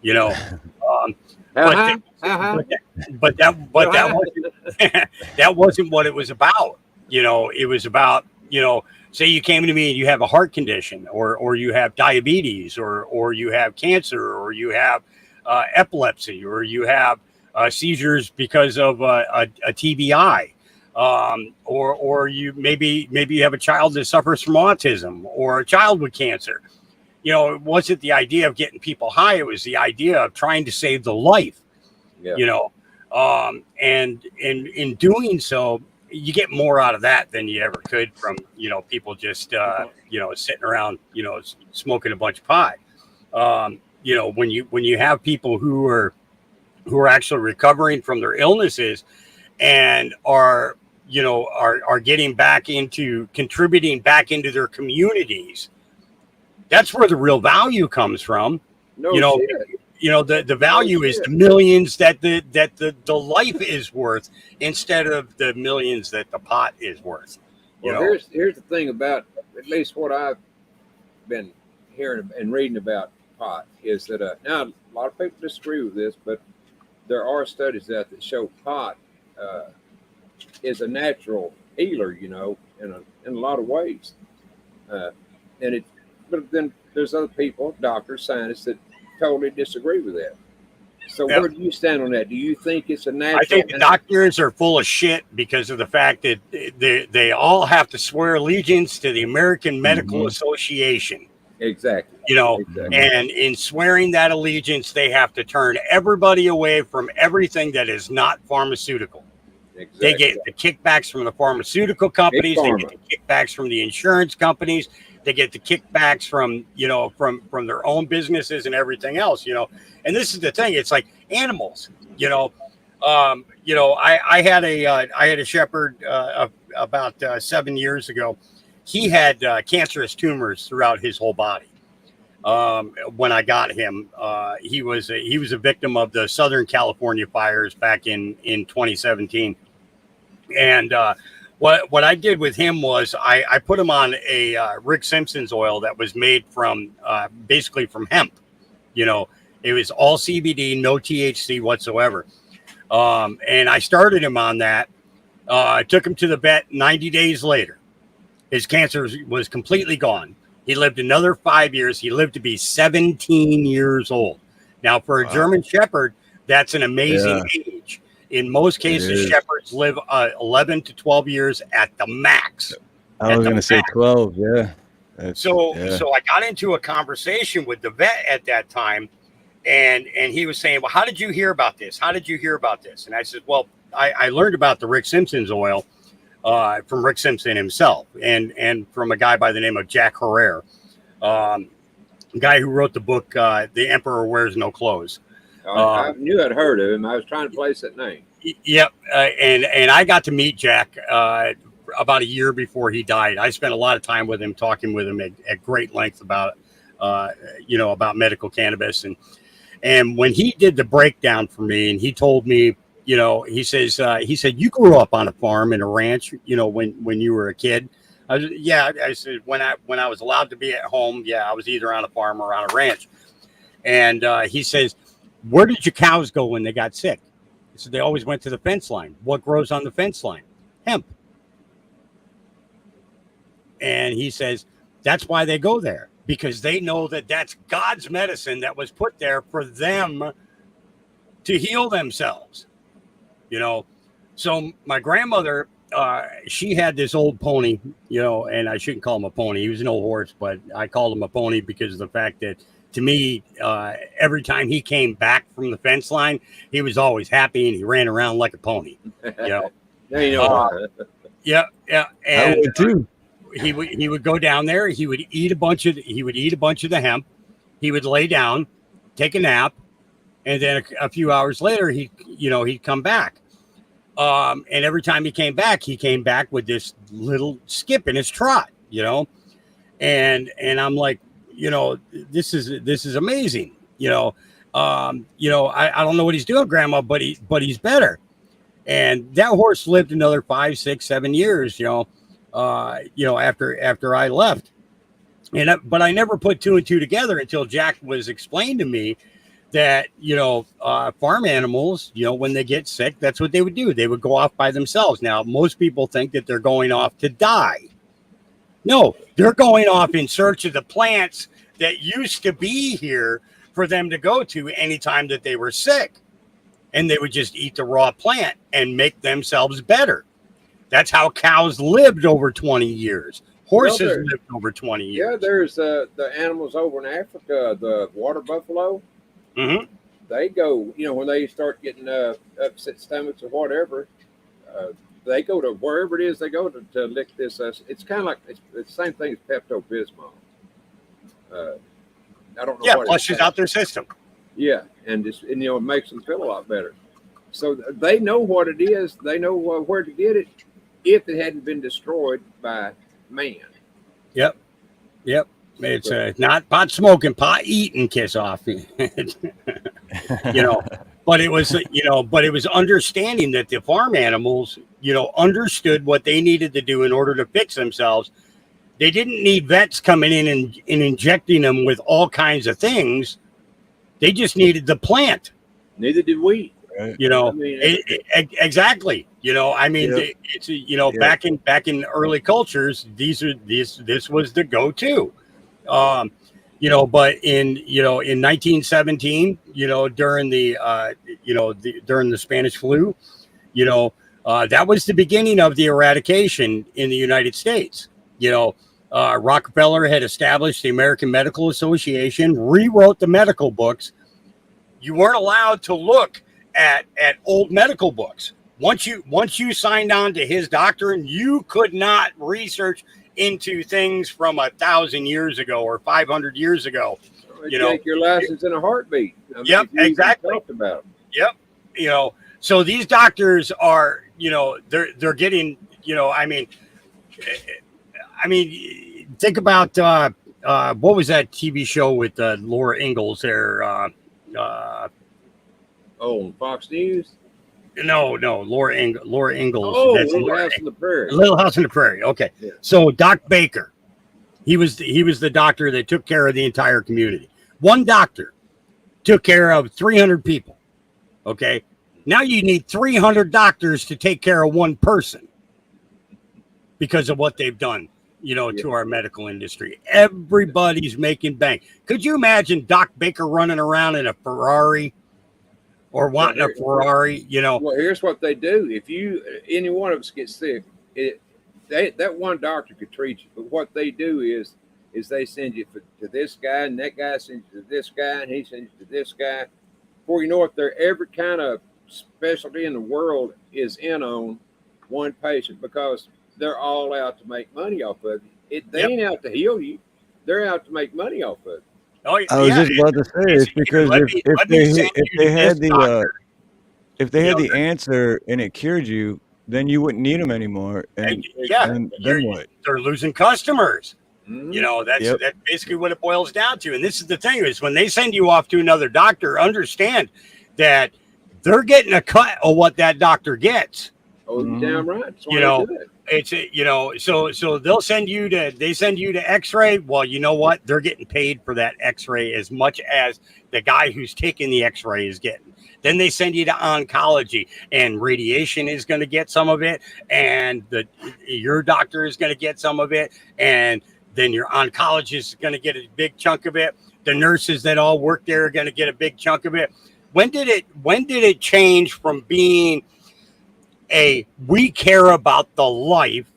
you know. Um, but, Uh-huh. but that wasn't that wasn't what it was about. You know, it was about, you know, say you came to me and you have a heart condition, or you have diabetes, or you have cancer, or you have epilepsy, or you have seizures because of a TBI, or you maybe you have a child that suffers from autism, or a child with cancer. You know, it wasn't the idea of getting people high; it was the idea of trying to save the life. Yeah. You know, and in doing so, you get more out of that than you ever could from, you know, people just you know, sitting around, you know, smoking a bunch of pot. You know, when you have people who are actually recovering from their illnesses and are, you know, are getting back into contributing back into their communities, that's where the real value comes from. No You know, shit. you know, the value is the millions that the life is worth, instead of the millions that the pot is worth. You Well, know, here's the thing about, at least what I've been hearing and reading about pot, is that now a lot of people disagree with this, but there are studies out that show pot is a natural healer, you know, in a lot of ways. And it, but then there's other people, doctors, scientists, that totally disagree with that. So Yep. where do you stand on that? Do you think it's a natural? I think the doctors are full of shit because of the fact that they all have to swear allegiance to the American Medical Association. Exactly. You know, Exactly. and in swearing that allegiance, they have to turn everybody away from everything that is not pharmaceutical. Exactly. They get the kickbacks from the pharmaceutical companies. They get the kickbacks from the insurance companies. They get the kickbacks from, you know, from their own businesses and everything else, you know. And this is the thing. It's like animals, you know. You know, I had a shepherd about 7 years ago. He had cancerous tumors throughout his whole body. When I got him, he was a victim of the Southern California fires back in 2017. And what I did with him was I put him on a Rick Simpson's oil that was made from basically from hemp. You know, it was all CBD, no THC whatsoever. And I started him on that. I took him to the vet 90 days later. His cancer was completely gone. He lived another 5 years. He lived to be 17 years old. Now, for a German Shepherd, that's an amazing age. In most cases, shepherds live 11 to 12 years at the max. I was going to say 12, yeah. So I got into a conversation with the vet at that time, and he was saying, well, how did you hear about this? How did you hear about this? And I said, well, I learned about the Rick Simpson's oil from Rick Simpson himself, and from a guy by the name of Jack Herrera, a guy who wrote the book, The Emperor Wears No Clothes. I knew I'd heard of him. I was trying to place that name. Yep. And I got to meet Jack about a year before he died. I spent a lot of time with him, talking with him at great length about, you know, about medical cannabis. And when he did the breakdown for me, and he told me, you know, he said, you grew up on a farm in a ranch, you know, when you were a kid. I said, when I was allowed to be at home, I was either on a farm or on a ranch. And he says, where did your cows go when they got sick? He said, they always went to the fence line. What grows on the fence line? Hemp. And he says, that's why they go there, because they know that that's God's medicine that was put there for them to heal themselves. You know, so my grandmother, she had this old pony, you know, and I shouldn't call him a pony. He was an old horse, but I called him a pony because of the fact that, to me, every time he came back from the fence line, he was always happy and he ran around like a pony. You know, Now you know. yeah. And I would too. He would go down there. He would eat a bunch of the hemp. He would lay down, take a nap, and then a few hours later, he'd come back. And every time he came back with this little skip in his trot, you know, and I'm like, you know, this is amazing. You know, I don't know what he's doing, Grandma, but he's better. And that horse lived another 5, 6, 7 years, you know, after I left. But I never put two and two together until Jack was explained to me that, farm animals, when they get sick, that's what they would do. They would go off by themselves. Now, most people think that they're going off to die. No, they're going off in search of the plants that used to be here for them to go to anytime that they were sick. And they would just eat the raw plant and make themselves better. That's how cows lived over 20 years. Horses lived over 20 years. Yeah, there's the animals over in Africa, the water buffalo. Mm-hmm. They go, when they start getting upset stomachs or whatever, they go to wherever it is they go to lick this. It's kind of like it's the same thing as Pepto-Bismol. I don't know. Yeah, flushes out their system. Yeah, and it makes them feel a lot better. So they know what it is. They know where to get it if it hadn't been destroyed by man. Yep. It's not pot smoking, pot eating kiss off. But it was understanding that the farm animals, understood what they needed to do in order to fix themselves. They didn't need vets coming in and injecting them with all kinds of things. They just needed the plant. Neither did we. Exactly. It's back in early cultures, this was the go-to. But in 1917, during the Spanish flu, that was the beginning of the eradication in the United States. Rockefeller had established the American Medical Association, rewrote the medical books. You weren't allowed to look at old medical books. Once you signed on to his doctrine, you could not research into things from 1,000 years ago or 500 years ago. Take your license in a heartbeat. Yep, exactly. Talked about. Yep. So these doctors are, they're getting, think about what was that TV show with Laura Ingalls there? Fox News. No, Laura Ingalls. Oh, That's Little House on the Prairie. Little House on the Prairie. Okay, yeah. So Doc Baker, he was the doctor that took care of the entire community. One doctor took care of 300 people. Okay, now you need 300 doctors to take care of one person because of what they've done, to our medical industry. Everybody's making bank. Could you imagine Doc Baker running around in a Ferrari? Or wanting a Ferrari, Well, here's what they do. If any one of us gets sick, that one doctor could treat you. But what they do is they send you to this guy, and that guy sends you to this guy, and he sends you to this guy. Before you know it, every kind of specialty in the world is in on one patient because they're all out to make money off of it. They ain't out to heal you. They're out to make money off of it. I was just about to say it's because if they had the answer and it cured you, then you wouldn't need them anymore. And then what? They're losing customers. Mm-hmm. That's basically what it boils down to. And this is the thing: is when they send you off to another doctor, understand that they're getting a cut of what that doctor gets. Oh, damn right. It's so they'll send you to X-ray. Well, you know what? They're getting paid for that X-ray as much as the guy who's taking the X-ray is getting. Then they send you to oncology, and radiation is going to get some of it, and your doctor is going to get some of it, and then your oncologist is going to get a big chunk of it. The nurses that all work there are going to get a big chunk of it. When did it change from being we care about the life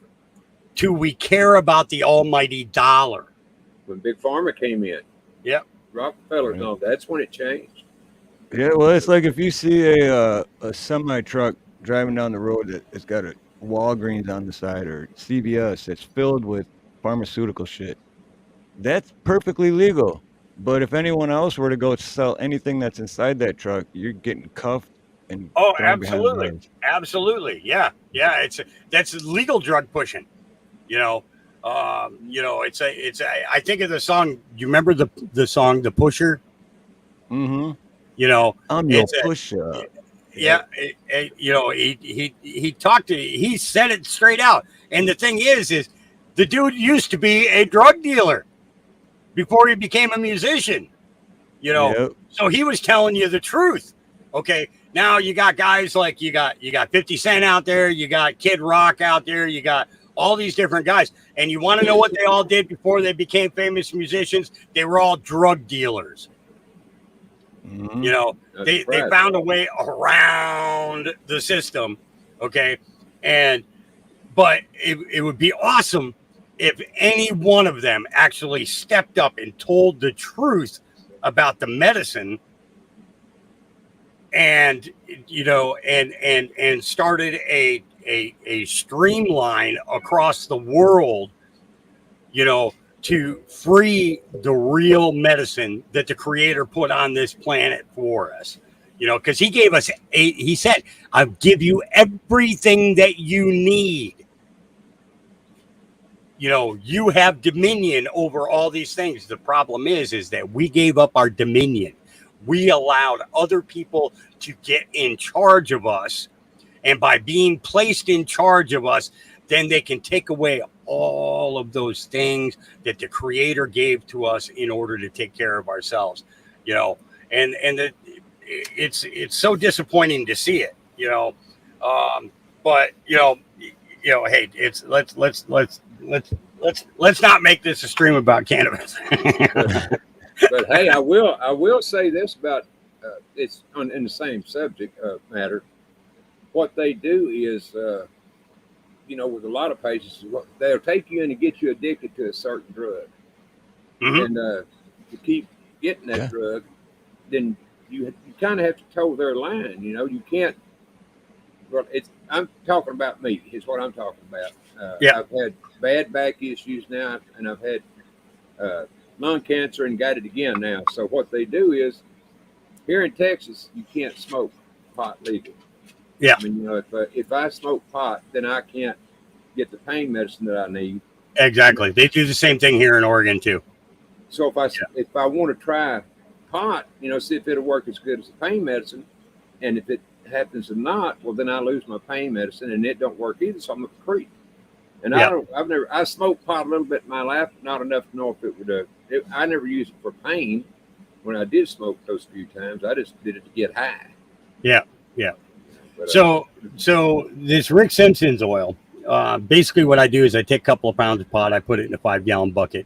to we care about the almighty dollar? When Big Pharma came in. Yep. Rockefeller, no, that's when it changed. Yeah, well, it's like if you see a semi truck driving down the road that's got a Walgreens on the side or CVS that's filled with pharmaceutical shit. That's perfectly legal. But if anyone else were to go sell anything that's inside that truck, you're getting cuffed. Oh, absolutely. Yeah. That's illegal drug pushing. I think of the song. You remember the song, The Pusher? Mm-hmm. I'm your pusher. Yeah. He said it straight out. And the thing is the dude used to be a drug dealer. before he became a musician. You know, Yep. so he was telling you the truth. Okay, now you got guys like you got 50 Cent out there, you got Kid Rock out there, you got all these different guys, and you want to know what they all did before they became famous musicians? They were all drug dealers. Mhm. You know, That's they right. found a way around the system. Okay, but it would be awesome if any one of them actually stepped up and told the truth about the medicine, and you know, and started a streamline across the world, you know, to free the real medicine that the creator put on this planet for us. You know, because he gave us he said, I'll give you everything that you need. You know, you have dominion over all these things. The problem is that we gave up our dominion. We allowed other people to get in charge of us. And by being placed in charge of us, then they can take away all of those things that the creator gave to us in order to take care of ourselves. You know, and it's so disappointing to see it, you know. But hey, it's let's not make this a stream about cannabis. But hey, I will say this about it's in the same subject matter. What they do is, with a lot of patients, they'll take you in and get you addicted to a certain drug, and to keep getting that drug, then you kind of have to toe their line. You know, you can't. Well, I'm talking about me. Is what I'm talking about. I've had bad back issues now, and I've had lung cancer and got it again now. So what they do is, here in Texas, you can't smoke pot legal. Yeah. I mean, if I smoke pot, then I can't get the pain medicine that I need. Exactly. They do the same thing here in Oregon too. So if I want to try pot, see if it'll work as good as the pain medicine, and if it happens to not, well, then I lose my pain medicine, and it don't work either. So I'm a creep. And I smoked pot a little bit in my life, not enough to know if it would. I never used it for pain. When I did smoke those few times, I just did it to get high. Yeah, yeah. But, so this Rick Simpson's oil. Basically, what I do is I take a couple of pounds of pot, I put it in a 5-gallon bucket,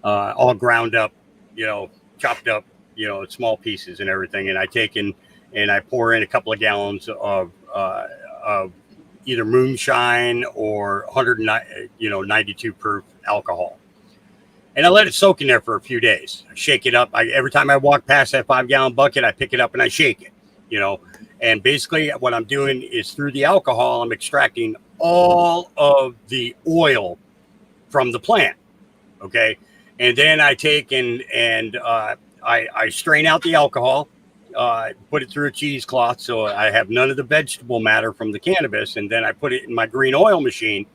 all ground up, chopped up, small pieces and everything, and I take in and I pour in a couple of gallons of either moonshine or 192 proof alcohol. And I let it soak in there for a few days. I shake it up. Every time I walk past that 5-gallon bucket, I pick it up and I shake it, And basically what I'm doing is through the alcohol, I'm extracting all of the oil from the plant. Okay. And then I take and I strain out the alcohol, put it through a cheesecloth so I have none of the vegetable matter from the cannabis. And then I put it in my green oil machine.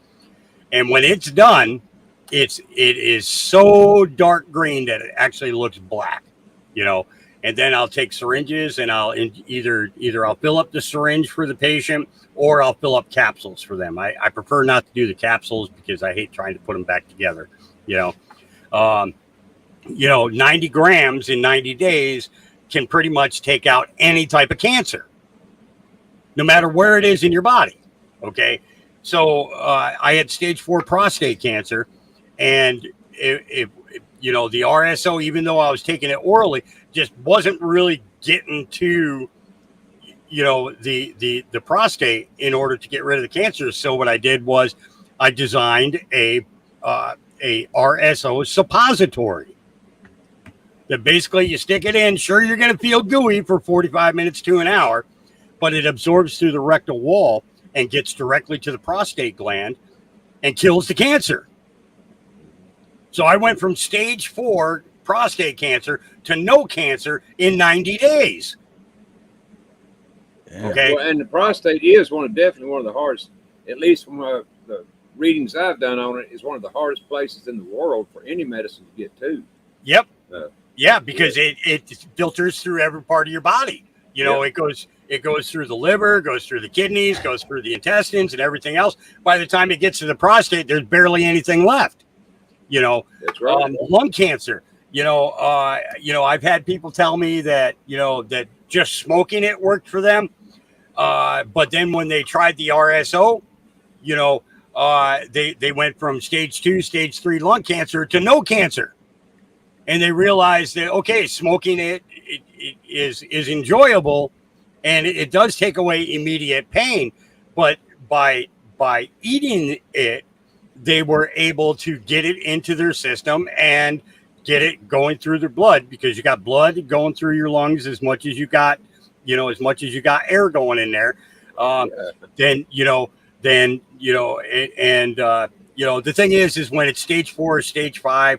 And when it's done, it is so dark green that it actually looks black, And then I'll take syringes and I'll either I'll fill up the syringe for the patient or I'll fill up capsules for them. I prefer not to do the capsules because I hate trying to put them back together, 90 grams in 90 days can pretty much take out any type of cancer, no matter where it is in your body. Okay. So I had stage 4 prostate cancer, and the RSO, even though I was taking it orally, just wasn't really getting to, the prostate in order to get rid of the cancer. So what I did was I designed a RSO suppository that basically you stick it in. Sure, you're going to feel gooey for 45 minutes to an hour, but it absorbs through the rectal wall and gets directly to the prostate gland and kills the cancer. So I went from stage 4 prostate cancer to no cancer in 90 days. Yeah. Okay. Well, and the prostate is definitely one of the hardest, at least from the readings I've done on it, is one of the hardest places in the world for any medicine to get to. Yep. Because it filters through every part of your body. It goes through the liver, goes through the kidneys, goes through the intestines and everything else. By the time it gets to the prostate, there's barely anything left. That's right. Lung cancer. I've had people tell me that that just smoking it worked for them, but then when they tried the RSO, they went from stage 2, stage 3 lung cancer to no cancer, and they realized that okay, smoking it is enjoyable, and it does take away immediate pain, but by eating it, they were able to get it into their system and get it going through their blood, because you got blood going through your lungs as much as you got air going in there. Then the thing is when it's stage 4 or stage 5,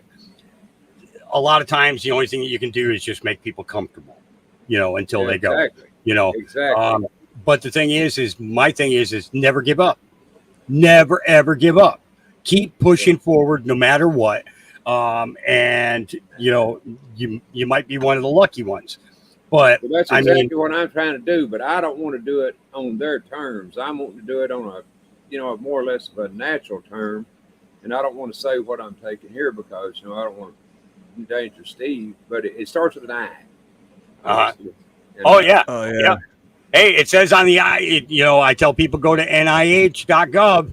a lot of times the only thing that you can do is just make people comfortable, until they go. Exactly. But the thing is my thing is never give up. Never ever give up. Keep pushing forward no matter what. And you might be one of the lucky ones. But well, that's exactly what I'm trying to do, but I don't want to do it on their terms. I'm wanting to do it on a more or less of a natural term. And I don't want to say what I'm taking here because, I don't want to endanger Steve, but it starts with an I. Oh yeah. Hey, it says on the I, I tell people go to NIH.gov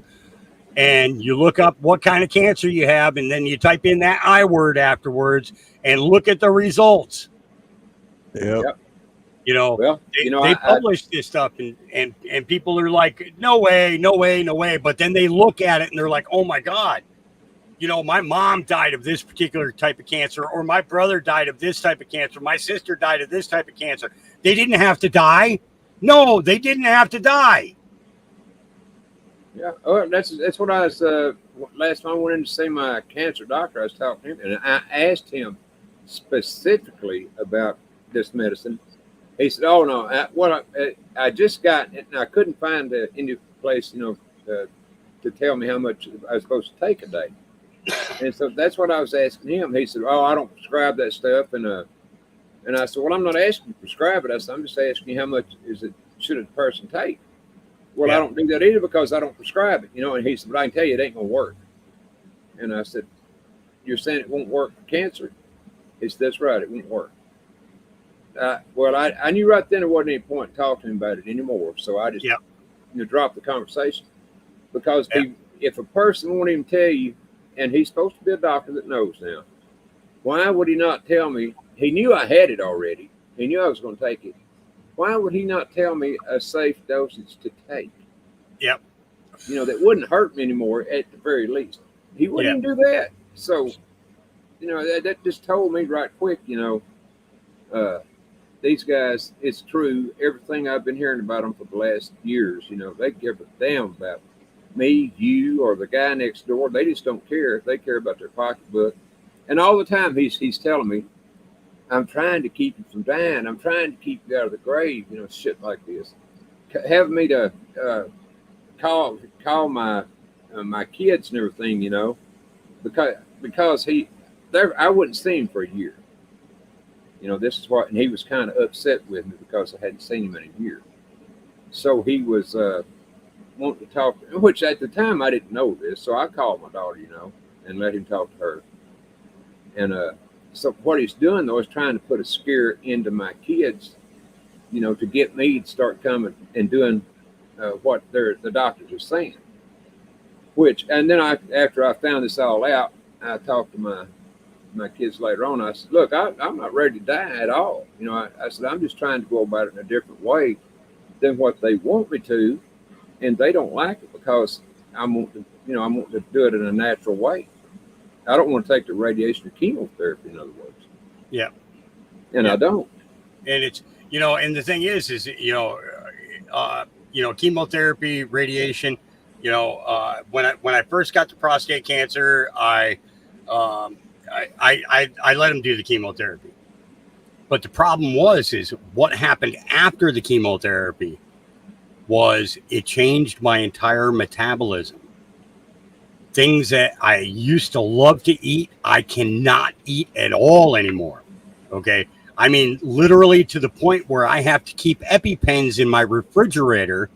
and you look up what kind of cancer you have, and then you type in that I word afterwards and look at the results. Yep. They publish this stuff and people are like, no way. But then they look at it and they're like, oh my God, my mom died of this particular type of cancer, or my brother died of this type of cancer. My sister died of this type of cancer. They didn't have to die. No, they didn't have to die. Yeah. Oh, that's what I was, last time I went in to see my cancer doctor, I was talking to him and I asked him specifically about this medicine. He said, oh no, I just got it and I couldn't find any place, to tell me how much I was supposed to take a day. And so that's what I was asking him. He said, oh, I don't prescribe that stuff. And I said, well, I'm not asking you to prescribe it. I said, I'm just asking you how much should a person take? Well, I don't do that either because I don't prescribe it, And he said, but I can tell you it ain't going to work. And I said, you're saying it won't work for cancer? He said, that's right, it won't work. Well, I knew right then there wasn't any point in talking to him about it anymore. So I just dropped the conversation. Because if a person won't even tell you, and he's supposed to be a doctor that knows now, why would he not tell me? He knew I had it already. He knew I was going to take it. Why would he not tell me a safe dosage to take? Yep. That wouldn't hurt me anymore at the very least. He wouldn't even do that. So, that just told me right quick, these guys, it's true. Everything I've been hearing about them for the last years, they give a damn about me, you, or the guy next door. They just don't care. They care about their pocketbook. And all the time he's telling me, I'm trying to keep you from dying. I'm trying to keep you out of the grave, shit like this. Have me to call my kids and everything, because I wouldn't see him for a year. This is what, and he was kind of upset with me because I hadn't seen him in a year. So he was wanting to talk, which at the time I didn't know this. So I called my daughter, and let him talk to her. And so what he's doing though is trying to put a scare into my kids, to get me to start coming and doing what the doctors are saying. And then after I found this all out, I talked to my kids later on. I said, look, I'm not ready to die at all. I said, I'm just trying to go about it in a different way than what they want me to. And they don't like it because I want to do it in a natural way. I don't want to take the radiation or chemotherapy, in other words. Yeah. And I don't. And it's, and the thing is chemotherapy, radiation, when I first got the prostate cancer, I let him do the chemotherapy. But the problem is what happened after the chemotherapy was it changed my entire metabolism. Things that I used to love to eat, I cannot eat at all anymore. Okay. I mean, literally to the point where I have to keep EpiPens in my refrigerator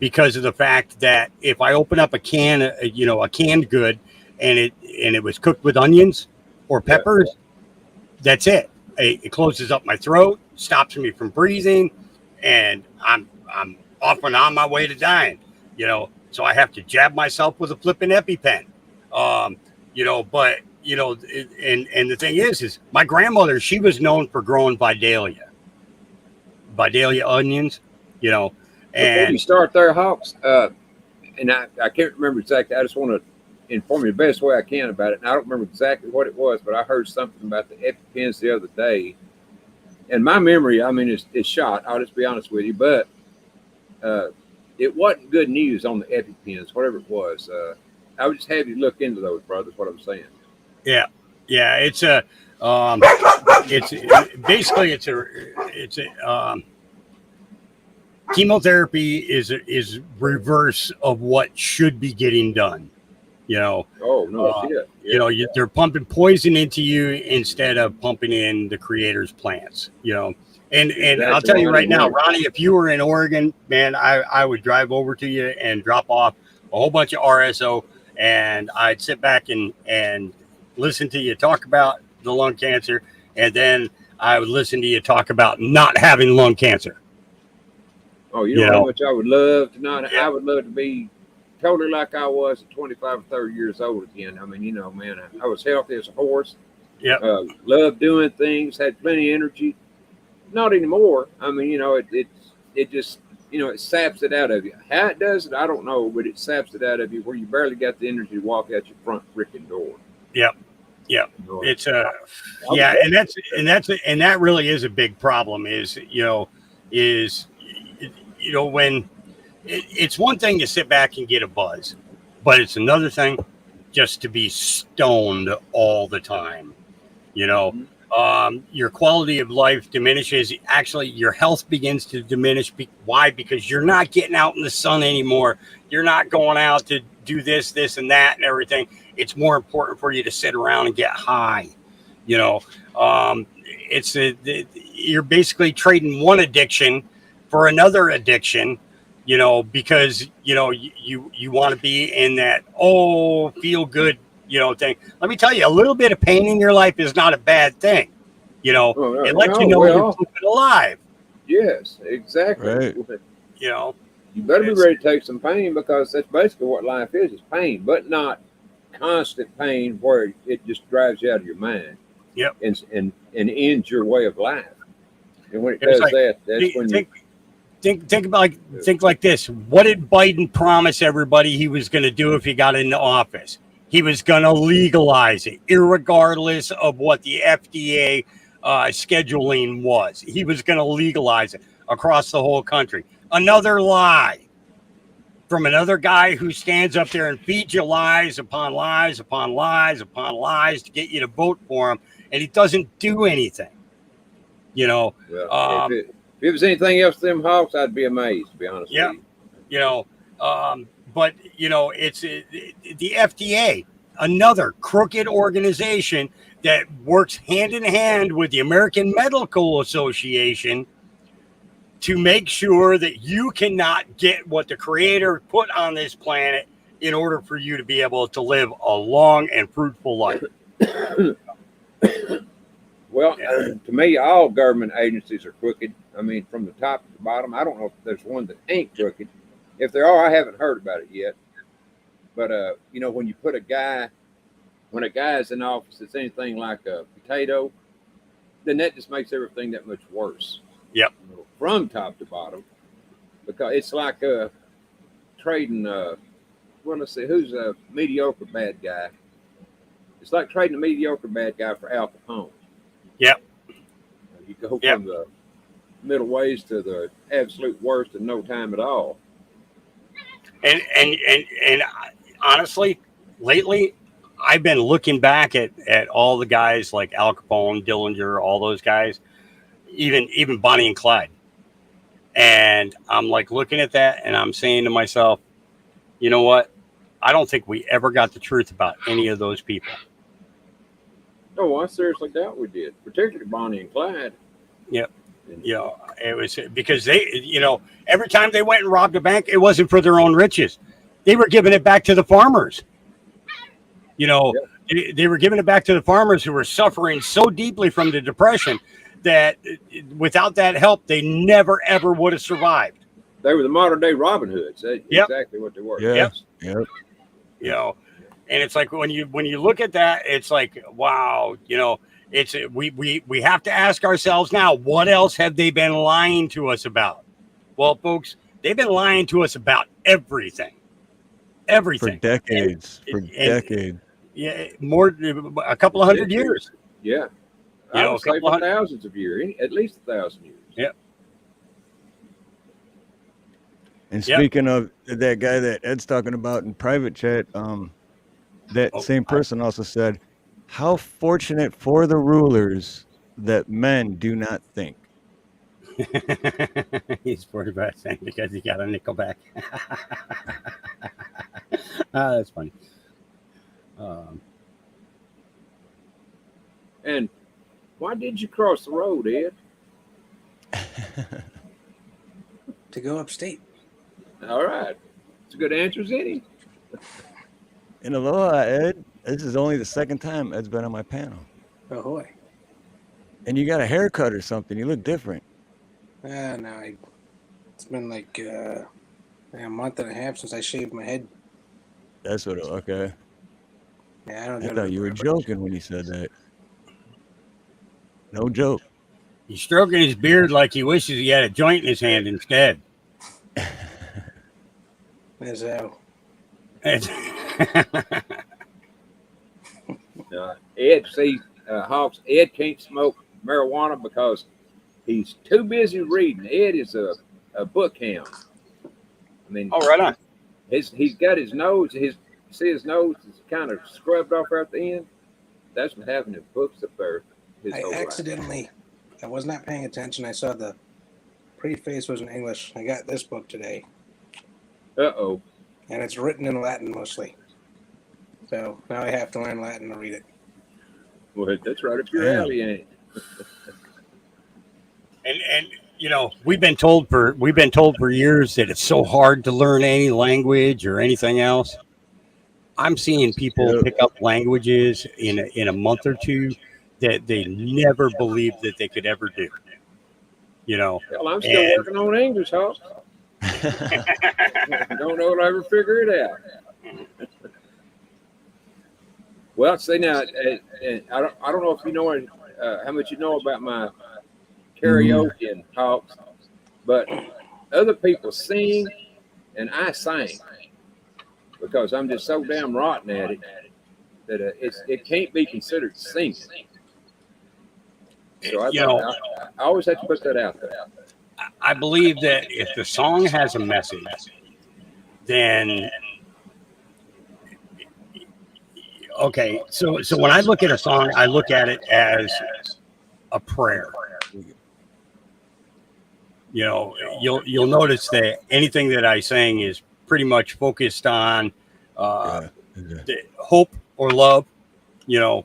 because of the fact that if I open up a can, a canned good, and it was cooked with onions or peppers, that's it. It closes up my throat, stops me from breathing, and I'm off and on my way to dying. So I have to jab myself with a flipping EpiPen. But and the thing is my grandmother, she was known for growing Vidalia onions, Before and you start there, Hawks, and I can't remember exactly. I just want to inform you the best way I can about it. And I don't remember exactly what it was, but I heard something about the EpiPens the other day. And my memory, I mean, is shot. I'll just be honest with you. But it wasn't good news on the EpiPens, whatever it was. I would just have you look into those, brother. That's what I'm saying. Yeah. It's chemotherapy is reverse of what should be getting done. Oh no shit. Yeah. They're pumping poison into you instead of pumping in the creator's plants. And I'll tell you right now, Ronnie, if you were in Oregon, man, I would drive over to you and drop off a whole bunch of RSO, and I'd sit back and listen to you talk about the lung cancer, and then I would listen to you talk about not having lung cancer. Oh, you know how much I would love to not. Yeah. I would love to be totally like I was at 25 or 30 years old again. I mean, man, I was healthy as a horse. Yeah. Loved doing things, had plenty of energy. Not anymore. I mean, it just, it saps it out of you. How it does it, I don't know, but it saps it out of you where you barely got the energy to walk out your front freaking door. Yep. Yeah. It's and that really is a big problem when it's one thing to sit back and get a buzz, but it's another thing just to be stoned all the time. Your quality of life diminishes. Actually, your health begins to diminish. Why? Because you're not getting out in the sun anymore. You're not going out to do this, and that, and everything. It's more important for you to sit around and get high. You're basically trading one addiction for another addiction, because you want to be in that feel good thing. Let me tell you, a little bit of pain in your life is not a bad thing. It lets you know you're alive. Yes, exactly. Right. You better be ready to take some pain, because that's basically what life is. It's pain, but not constant pain where it just drives you out of your mind. Yep. And ends your way of life. And when it does that, that's when you think like this. What did Biden promise everybody he was going to do if he got into office? He was going to legalize it, irregardless of what the FDA scheduling was. He was going to legalize it across the whole country. Another lie from another guy who stands up there and feeds you lies upon lies upon lies upon lies to get you to vote for him, and he doesn't do anything. Well, if it was anything else to them Hawks, I'd be amazed, to be honest with you. But it's the FDA, another crooked organization that works hand in hand with the American Medical Association to make sure that you cannot get what the Creator put on this planet in order for you to be able to live a long and fruitful life. Well, to me, all government agencies are crooked. I mean, from the top to the bottom. I don't know if there's one that ain't crooked. If there are, I haven't heard about it yet. But, when you put when a guy is in office that's anything like a potato, then that just makes everything that much worse. Yep. From top to bottom. Because it's like trading, let's see, who's a mediocre bad guy? It's like trading a mediocre bad guy for Al Capone. Yep. You go from the middle ways to the absolute worst in no time at all. And honestly, lately, I've been looking back at all the guys like Al Capone, Dillinger, all those guys, even Bonnie and Clyde. And I'm like looking at that and I'm saying to myself, you know what? I don't think we ever got the truth about any of those people. Oh, I seriously doubt we did, particularly Bonnie and Clyde. Yep. It was because they, every time they went and robbed a bank, it wasn't for their own riches. They were giving it back to the farmers. You know, they were giving it back to the farmers who were suffering so deeply from the depression that without that help, they never ever would have survived. They were the modern day Robin Hoods. That's exactly what they were. Yeah. You know, and it's like when you look at that, it's like, wow, you know, it's we have to ask ourselves now, what else have they been lying to us about? Well, folks, they've been lying to us about everything. For decades. Decades. Yeah, a couple of hundred years. Yeah. I would say for thousands of years, at least 1,000 years. Yeah. And speaking of that guy that Ed's talking about in private chat, that same person also said, how fortunate for the rulers that men do not think. He's 40% because he got a nickel back. That's funny. And why did you cross the road, Ed? To go upstate. All right. It's a good answer as any. In Aloha, Ed, this is only the second time Ed's been on my panel. Ahoy. And you got a haircut or something. You look different. No, it's been like a month and a half since I shaved my head. That's what. Okay. Yeah, I thought you were joking when you said that. No joke. He's stroking his beard like he wishes he had a joint in his hand instead. As Ed, Hawks, Ed can't smoke marijuana because he's too busy reading. Ed is a book hound. I mean, right on. He's got his nose. His nose is kind of scrubbed off at the end. That's what happened to books up there. I was not paying attention. I saw the preface was in English. I got this book today. Uh-oh. And it's written in Latin mostly. So now I have to learn Latin to read it. Well, that's right up your alley, ain't it? And you know, we've been told for years that it's so hard to learn any language or anything else. I'm seeing people pick up languages in a month or two that they never believed that they could ever do. You know. Well, I'm still working on English, Hawks. Don't know if I'll ever figure it out. Well, see now, I don't know if you know how much you know about my karaoke and talks, but other people sing and I sing because I'm just so damn rotten at it that it can't be considered singing. So I always have to put that out there. I believe that if the song has a message, then okay. So when I look at a song, I look at it as a prayer. You know, you'll notice that anything that I sing is pretty much focused on the hope or love, you know,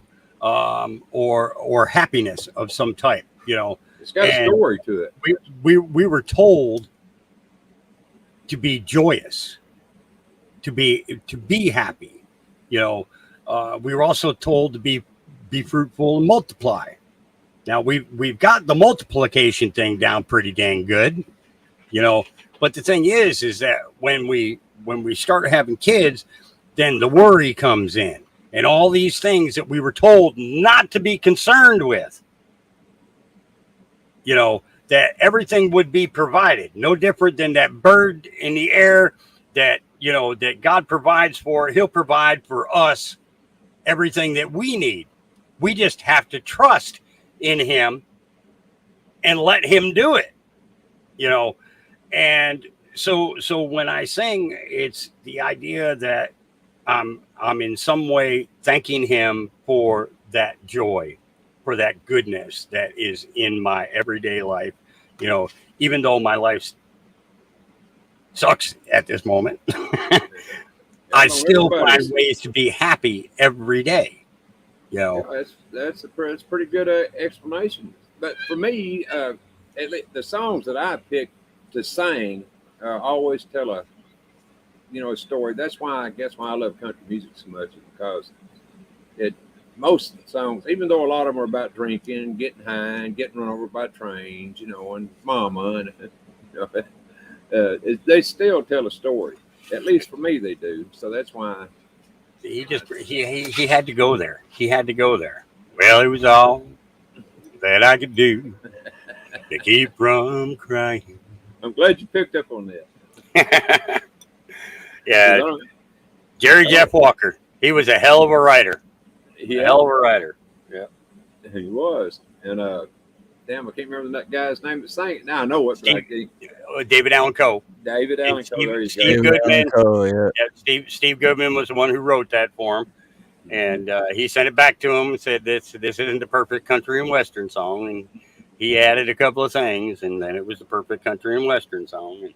or happiness of some type. You know, it's got a story to it. We were told to be joyous, to be happy. You know, we were also told to be fruitful and multiply. Now we've got the multiplication thing down pretty dang good, you know. But the thing is that when we start having kids, then the worry comes in, and all these things that we were told not to be concerned with. You know, that everything would be provided, no different than that bird in the air that, you know, that God provides for. He'll provide for us everything that we need. We just have to trust in him and let him do it, you know. And so when I sing, it's the idea that I'm in some way thanking him for that joy, for that goodness that is in my everyday life. You know, even though my life sucks at this moment, I still find ways to be happy every day. You know, yeah, that's a pretty good explanation. But for me, the songs that I pick to sing always tell a story. That's why I love country music so much, is because most of the songs, even though a lot of them are about drinking, getting high, and getting run over by trains, and mama, and they still tell a story. At least for me, they do. So that's why he had to go there. He had to go there. Well, it was all that I could do to keep from crying. I'm glad you picked up on that. Yeah, Jerry Jeff Walker. He was a hell of a writer. Yeah. A hell of a writer. Yeah, he was. And damn, I can't remember that guy's name that sang it. Now I know what. David Allan Coe. David Allan Coe. Steve Goodman. Yeah. Steve Goodman was the one who wrote that for him, and he sent it back to him and said, "This isn't the perfect country and western song." And he added a couple of things, and then it was the perfect country and western song. And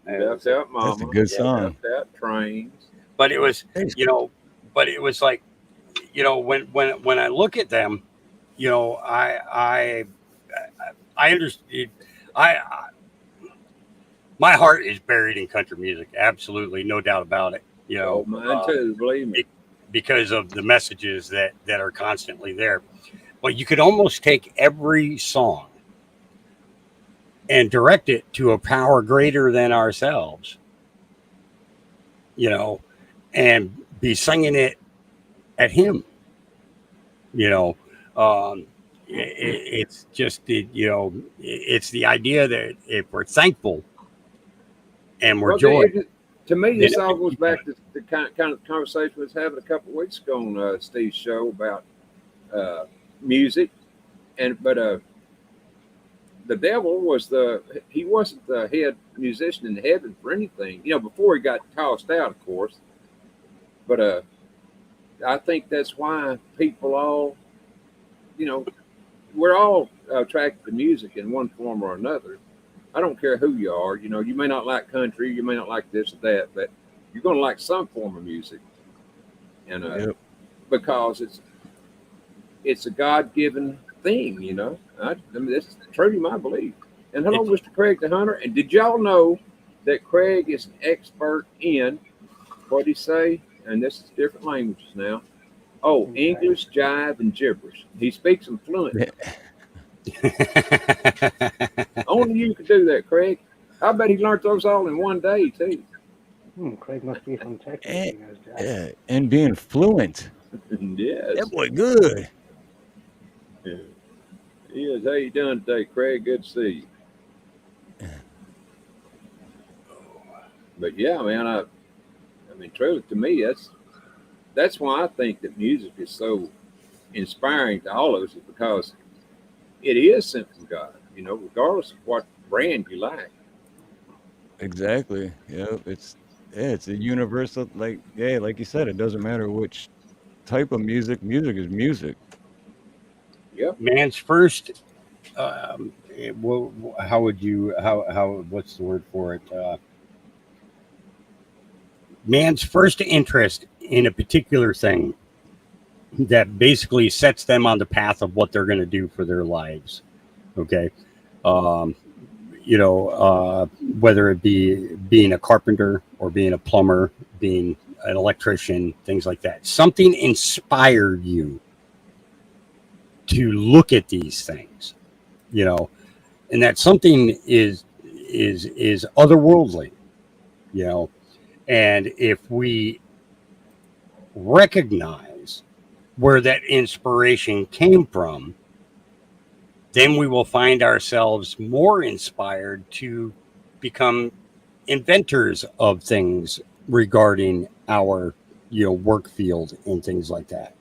That's out, Mama. That's a good song. That's out, Trains. But it was, but it was like, when I look at them, I understand. My heart is buried in country music. Absolutely, no doubt about it. Mine too. Believe me, because of the messages that are constantly there. But you could almost take every song and direct it to a power greater than ourselves, and be singing it at him. It's just, it's the idea that if we're thankful and we're joyful. To me, this all goes back to the kind of conversation we was having a couple of weeks ago on Steve's show about music, but the devil he wasn't the head musician in heaven for anything, before he got tossed out, of course. But I think that's why people all, we're all attracted to music in one form or another. I don't care who you are. You may not like country, you may not like this or that, but you're going to like some form of music, and because it's a God-given thing. I mean, that's truly my belief. And hello, Mr. Craig the Hunter. And did y'all know that Craig is an expert in what he say? And this is different languages now. Oh, English, jive, and gibberish. He speaks them fluently. Only you could do that, Craig. I bet he learned those all in one day, too. Craig must be from Texas. And being fluent. Yes. That boy good. Yeah. He is. How you doing today, Craig? Good to see you. But yeah, man, I mean, truly, to me, that's why I think that music is so inspiring to all of us, is because it is sent from God, regardless of what brand you like. Exactly. It's a universal, like you said, it doesn't matter which type of music. Music is music. Yep. Man's first, what's the word for it? Man's first interest in a particular thing that basically sets them on the path of what they're going to do for their lives. Okay. Whether it be being a carpenter or being a plumber, being an electrician, things like that. Something inspired you to look at these things, and that something is otherworldly, and if we recognize where that inspiration came from, then we will find ourselves more inspired to become inventors of things regarding our, work field and things like that,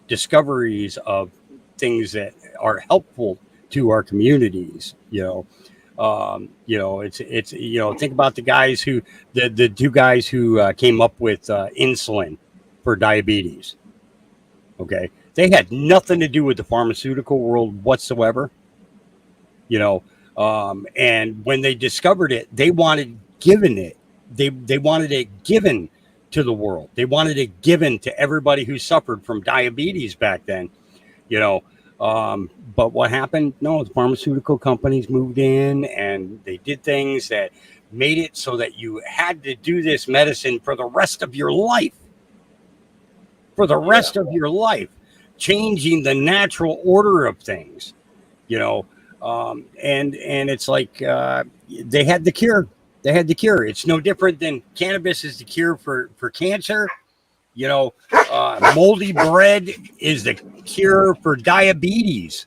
discoveries of things that are helpful to our communities, it's think about the two guys who came up with insulin for diabetes. Okay. They had nothing to do with the pharmaceutical world whatsoever, and when they discovered it, they wanted they wanted it given to the world. They wanted it given to everybody who suffered from diabetes back then, but what happened? No, the pharmaceutical companies moved in and they did things that made it so that you had to do this medicine for the rest of your life. for the rest of your life, changing the natural order of things, you know. And it's like they had the cure. They had the cure. It's no different than cannabis is the cure for cancer. You know, moldy bread is the cure for diabetes.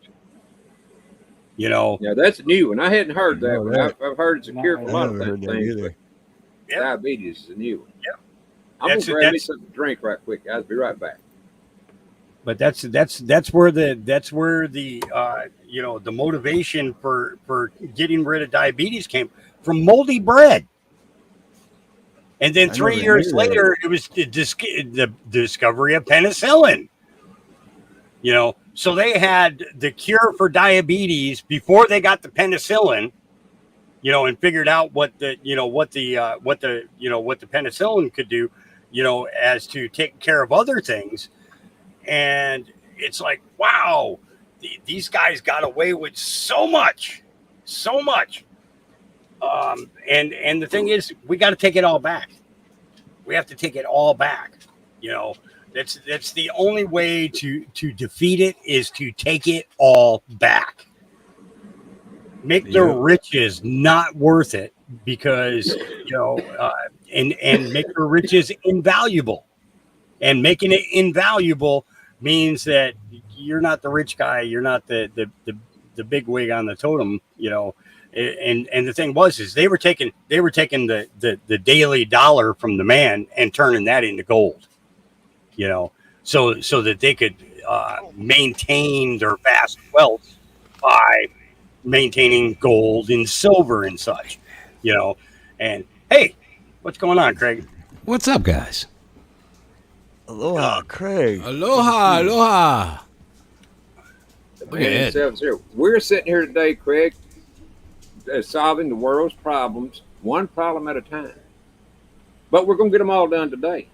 You know, Yeah, that's a new one. I hadn't heard that know one. that. I've heard it's a cure for a I lot never of heard that things, either. but diabetes is a new one. Yep. I'm That's- gonna grab me that's- something to drink right quick, guys. Be right back. but that's where the you know, the motivation for getting rid of diabetes came from moldy bread. And then I 3 never years knew that. later, it was the discovery of penicillin. You know, so they had the cure for diabetes before they got the penicillin. You know, and figured out what the penicillin could do. You know, as to take care of other things. And it's like, wow, these guys got away with so much. And the thing is, we got to take it all back. We have to take it all back. You know, that's the only way to defeat it is to take it all back. Make the riches not worth it because, you know, and make the riches invaluable. And making it invaluable means that you're not the rich guy. You're not the big wig on the totem, you know. And the thing is they were taking the daily dollar from the man and turning that into gold, you know, so that they could maintain their vast wealth by maintaining gold and silver and such, you know. And hey, what's going on, Craig? What's up, guys? Aloha, Craig. Aloha, aloha. The Look man at himself is here. We're sitting here today, Craig, solving the world's problems, one problem at a time. But we're going to get them all done today.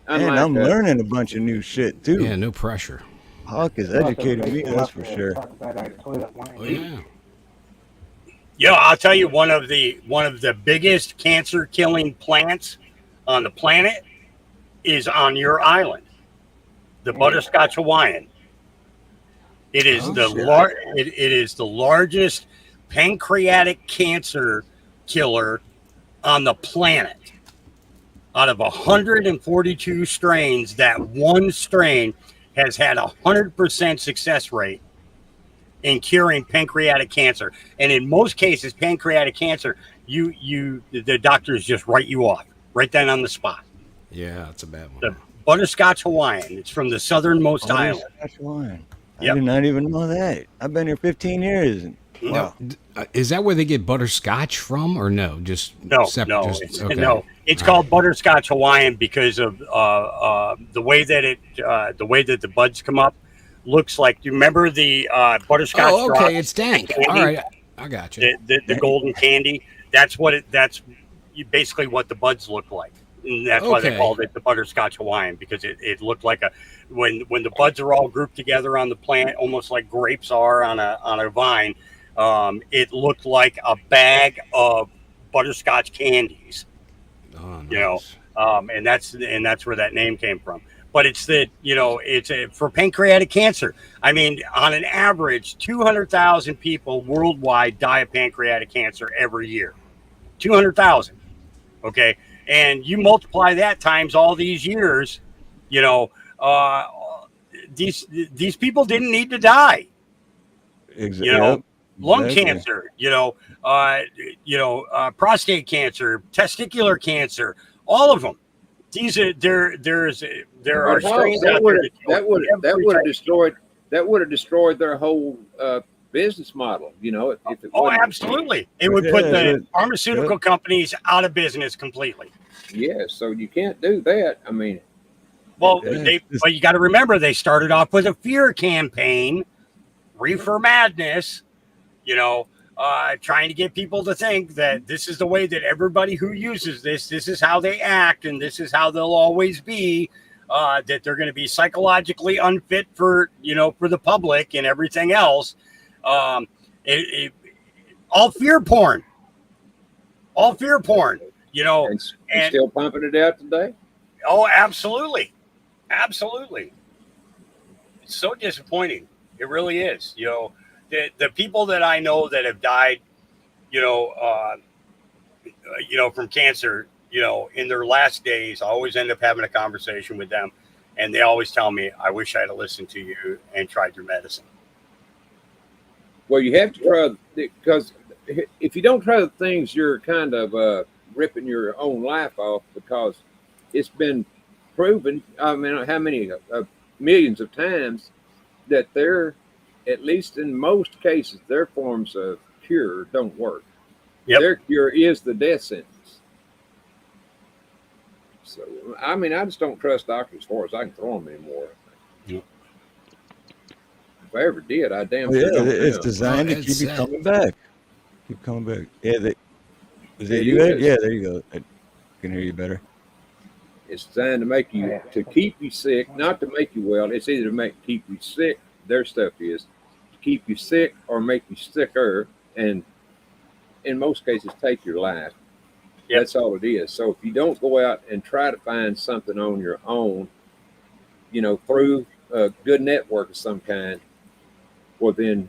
And I'm learning a bunch of new shit too. Yeah, no pressure. Hawk is educating me, that's for sure. Oh yeah. Yeah, I'll tell you one of the biggest cancer killing plants on the planet is on your island, the butterscotch Hawaiian. It is it is the largest pancreatic cancer killer on the planet. Out of 142 strains, that one strain has had 100% success rate in curing pancreatic cancer. And in most cases, pancreatic cancer, the doctors just write you off right then on the spot. Yeah, that's a bad one. The butterscotch Hawaiian. It's from the southernmost island. Butterscotch Hawaiian. Yep. I did not even know that. I've been here 15 years. And, wow. Is that where they get butterscotch from, or no? Just No, separate, no, just, it's, okay. no. It's called butterscotch Hawaiian because of the way that the buds come up. Looks like. Do you remember the butterscotch? Oh, okay, drop? it's dank. Candy? All right, I got you. The golden candy. That's basically what the buds look like. And that's why they Okay. called it the butterscotch Hawaiian, because it looked like when the buds are all grouped together on the plant, almost like grapes are on a vine. It looked like a bag of butterscotch candies. Oh, nice. You know, and that's where that name came from. But it's for pancreatic cancer. I mean, on an average, 200,000 people worldwide die of pancreatic cancer every year. 200,000. Okay. And you multiply that times all these years, you know, these people didn't need to die. Exactly. You know, Yep, lung exactly. cancer, prostate cancer, testicular cancer, all of them. These are there are strains out there that would have destroyed their whole business model. You know, if it wasn't. Absolutely. It would put the pharmaceutical companies out of business completely. Yeah, so you can't do that. I mean, Well, but you got to remember they started off with a fear campaign, reefer madness, trying to get people to think that this is the way that everybody who uses this is how they act, and this is how they'll always be, that they're going to be psychologically unfit for the public and everything else. All fear porn, and still pumping it out today. Oh, absolutely. Absolutely. It's so disappointing. It really is. The people that I know that have died, you know, from cancer, in their last days, I always end up having a conversation with them, and they always tell me, "I wish I had listened to you and tried your medicine." Well, you have to try, because if you don't try the things, you're kind of ripping your own life off, because it's been proven. I mean, how many millions of times that they're, at least in most cases, their forms of cure don't work. Yep. Their cure is the death sentence. So, I mean, I just don't trust doctors as far as I can throw them anymore. Yep. If I ever did, I damn Well, sure yeah, don't it's now. designed to Well, keep it's you coming back. Keep coming back. Yeah, is that It you, Ed? is. Yeah, there you go. I can hear you better. It's designed to make you, to keep you sick, not to make you well. It's either to keep you sick. Their stuff is to keep you sick or make you sicker, and in most cases, take your life. Yep. That's all it is. So if you don't go out and try to find something on your own, through a good network of some kind, well, then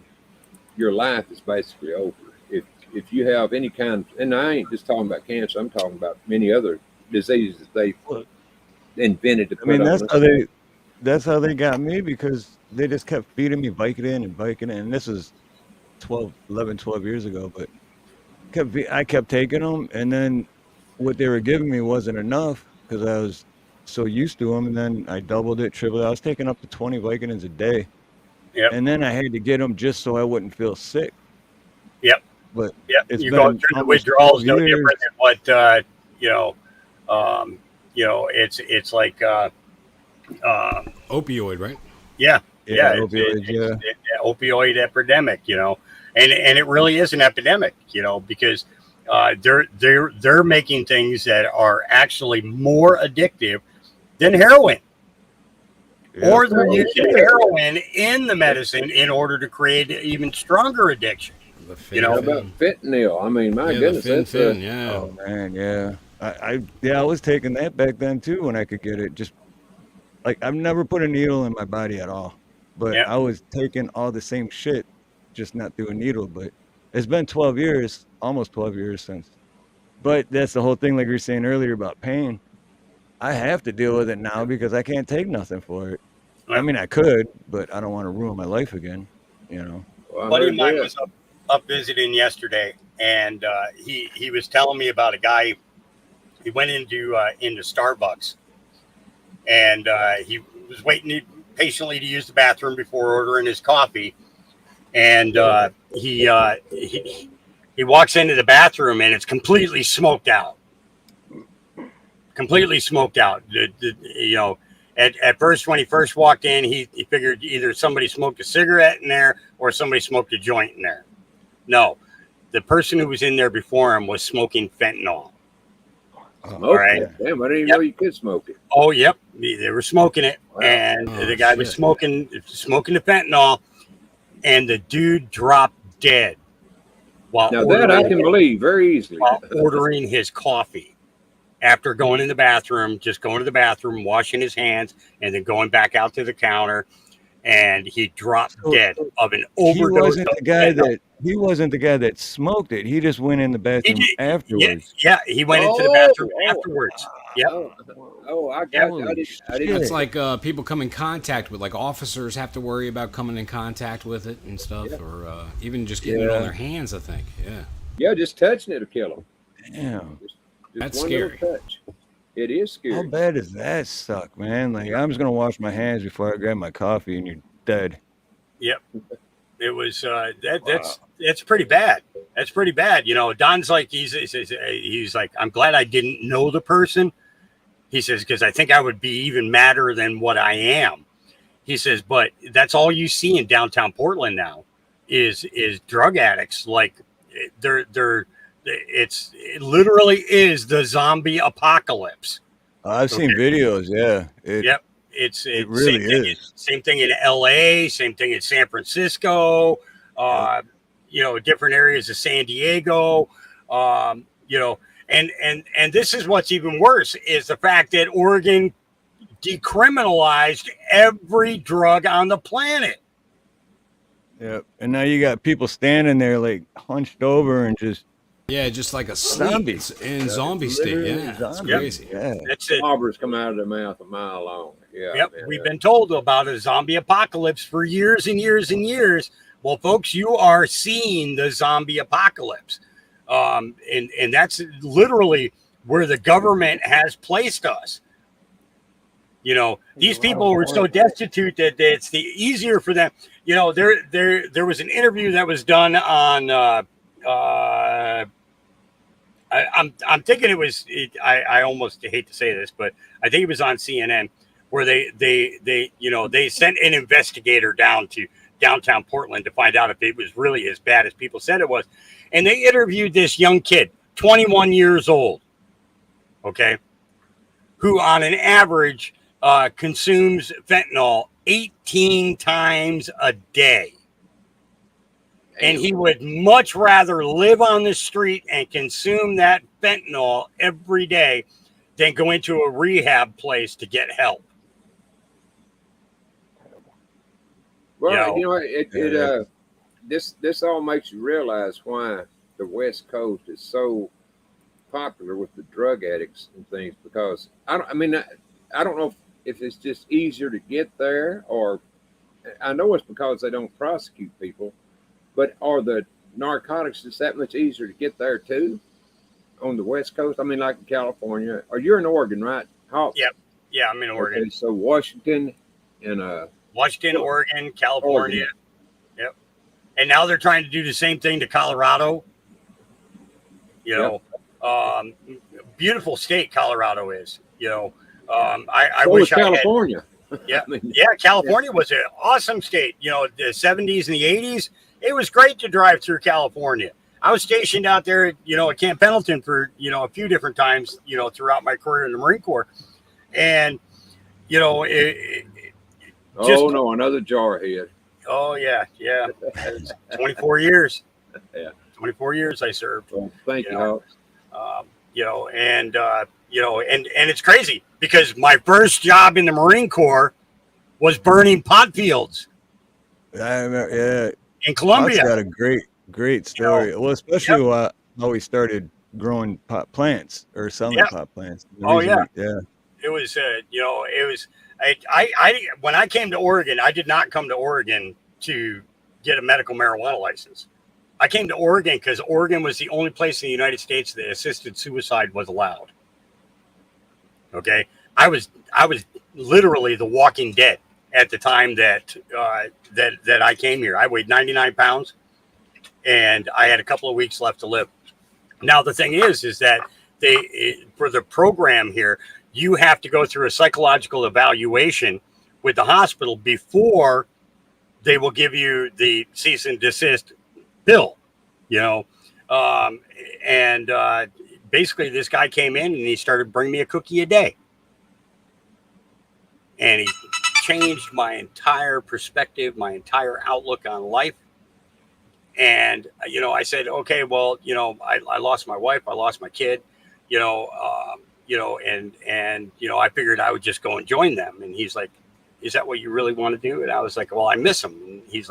your life is basically over. If you have any kind, and I ain't just talking about cancer, I'm talking about many other diseases that they Well, invented to I mean, put on us. that's how they got me, because they just kept feeding me Vicodin and Vicodin. And this was 12 years ago, but I kept taking them, and then what they were giving me wasn't enough because I was so used to them. And then I doubled it, tripled it. I was taking up to 20 Vicodins a day, Yep. and then I had to get them just so I wouldn't feel sick. Yep. But Yep. it's You go been through the almost withdrawals 12 no years. different than what it's like Opioid, right? yeah. Yeah, It's, opioids. Yeah. opioid epidemic, and it really is an epidemic, because they're making things that are actually more addictive than heroin, Yeah. or they're Oh, using yeah. heroin in the medicine in order to create an even stronger addiction. The How fin, about fin. fentanyl? I mean, my Yeah, goodness, the that's fin, yeah. Oh man, yeah. I was taking that back then too when I could get it. Just like I've never put a needle in my body at all, but Yeah. I was taking all the same shit, just not through a needle. But it's been 12 years, almost 12 years since. But that's the whole thing, like you were saying earlier about pain. I have to deal with it now because I can't take nothing for it. I Well, mean, I could, but I don't want to ruin my life again. You know. well, I a buddy of heard mine that. was up visiting yesterday, and he was telling me about a guy. He went into Starbucks, and he was waiting patiently to use the bathroom before ordering his coffee. And he walks into the bathroom, and it's completely smoked out. Completely smoked out. At first, when he first walked in, he figured either somebody smoked a cigarette in there or somebody smoked a joint in there. No, the person who was in there before him was smoking fentanyl. Smoke All right. it. Damn, I didn't even Yep. know you could smoke it. Oh, yep, they were smoking it, Wow. and Oh, the guy was shit. smoking the fentanyl, and the dude dropped dead while Now that I ordering, can believe very easily. his coffee. After going in the bathroom, just going to the bathroom, washing his hands, and then going back out to the counter, and he dropped So dead of an he overdose wasn't of the guy fentanyl. that smoked it. He just went in the bathroom afterwards. He went into the Oh, bathroom oh, afterwards. Yep. I got. Yep. I didn't. That's shit. like people come in contact with, like officers have to worry about coming in contact with it and stuff, or even just getting it on Yeah. their hands, I think. Yeah. Yeah, just touching it will kill them. Damn. Just That's one scary. little touch. It is How scary. bad does that suck, man? Like I'm just gonna wash my hands before I grab my coffee and you're dead. Yep. It was that's pretty bad. That's pretty bad. Don's like he's like, I'm glad I didn't know the person. He says, because I think I would be even madder than what I am. He says, but that's all you see in downtown Portland now is drug addicts. Like it literally is the zombie apocalypse. I've seen videos. Yeah. Yep. It's It really is. Same thing in LA, same thing in San Francisco, different areas of San Diego, and this is what's even worse is the fact that Oregon decriminalized every drug on the planet. Yep. And now you got people standing there like hunched over and just just like a Zombie. sleep in zombie state. literally Yeah, it's zombie. crazy. Yeah. That's it. Slobbers come out of their mouth a mile long. Yeah. Yep, man, we've been told about a zombie apocalypse for years and years and years. Well, folks, you are seeing the zombie apocalypse. And that's literally where the government has placed us. You know, these people were so destitute that it's the easier for them. You know, there was an interview that was done on I'm thinking it was I almost hate to say this, but I think it was on CNN where they sent an investigator down to downtown Portland to find out if it was really as bad as people said it was. And they interviewed this young kid, 21 years old, okay, who on an average consumes fentanyl 18 times a day. And he would much rather live on the street and consume that fentanyl every day than go into a rehab place to get help. Well, you know, this all makes you realize why the West Coast is so popular with the drug addicts and things, because I don't know if it's just easier to get there, or I know it's because they don't prosecute people, but are the narcotics just that much easier to get there too on the West Coast? I mean, like in California, or you're in Oregon, right? Yep. Yeah, I'm in Oregon. Okay, so Washington and Oregon, California. Yep. And now they're trying to do the same thing to Colorado. You know, beautiful state Colorado is. You know, I wish California. Yeah, California was an awesome state. You know, the 70s and the 80s, it was great to drive through California. I was stationed out there, you know, at Camp Pendleton for, you know, a few different times, you know, throughout my career in the Marine Corps. And, you know, another jarhead. Oh, yeah. 24 years. Yeah. 24 years I served. Well, thank you. You know, and it's crazy because my first job in the Marine Corps was burning pot fields. I remember, in Colombia. Pot's got a great story. Well, especially how we started growing pot plants or selling pot plants. It was, I when I came to Oregon, I did not come to Oregon to get a medical marijuana license. I came to Oregon because Oregon was the only place in the United States that assisted suicide was allowed. Okay, I was literally the Walking Dead at the time that I came here. I weighed 99 pounds, and I had a couple of weeks left to live. Now the thing is that for the program here, you have to go through a psychological evaluation with the hospital before they will give you the cease and desist bill, you know. Basically this guy came in and he started bringing me a cookie a day. And he changed my entire perspective, my entire outlook on life. And, you know, I said, okay, well, you know, I lost my wife, I lost my kid, and I figured I would just go and join them. And he's like, is that what you really want to do? And I was like, well, I miss them. And he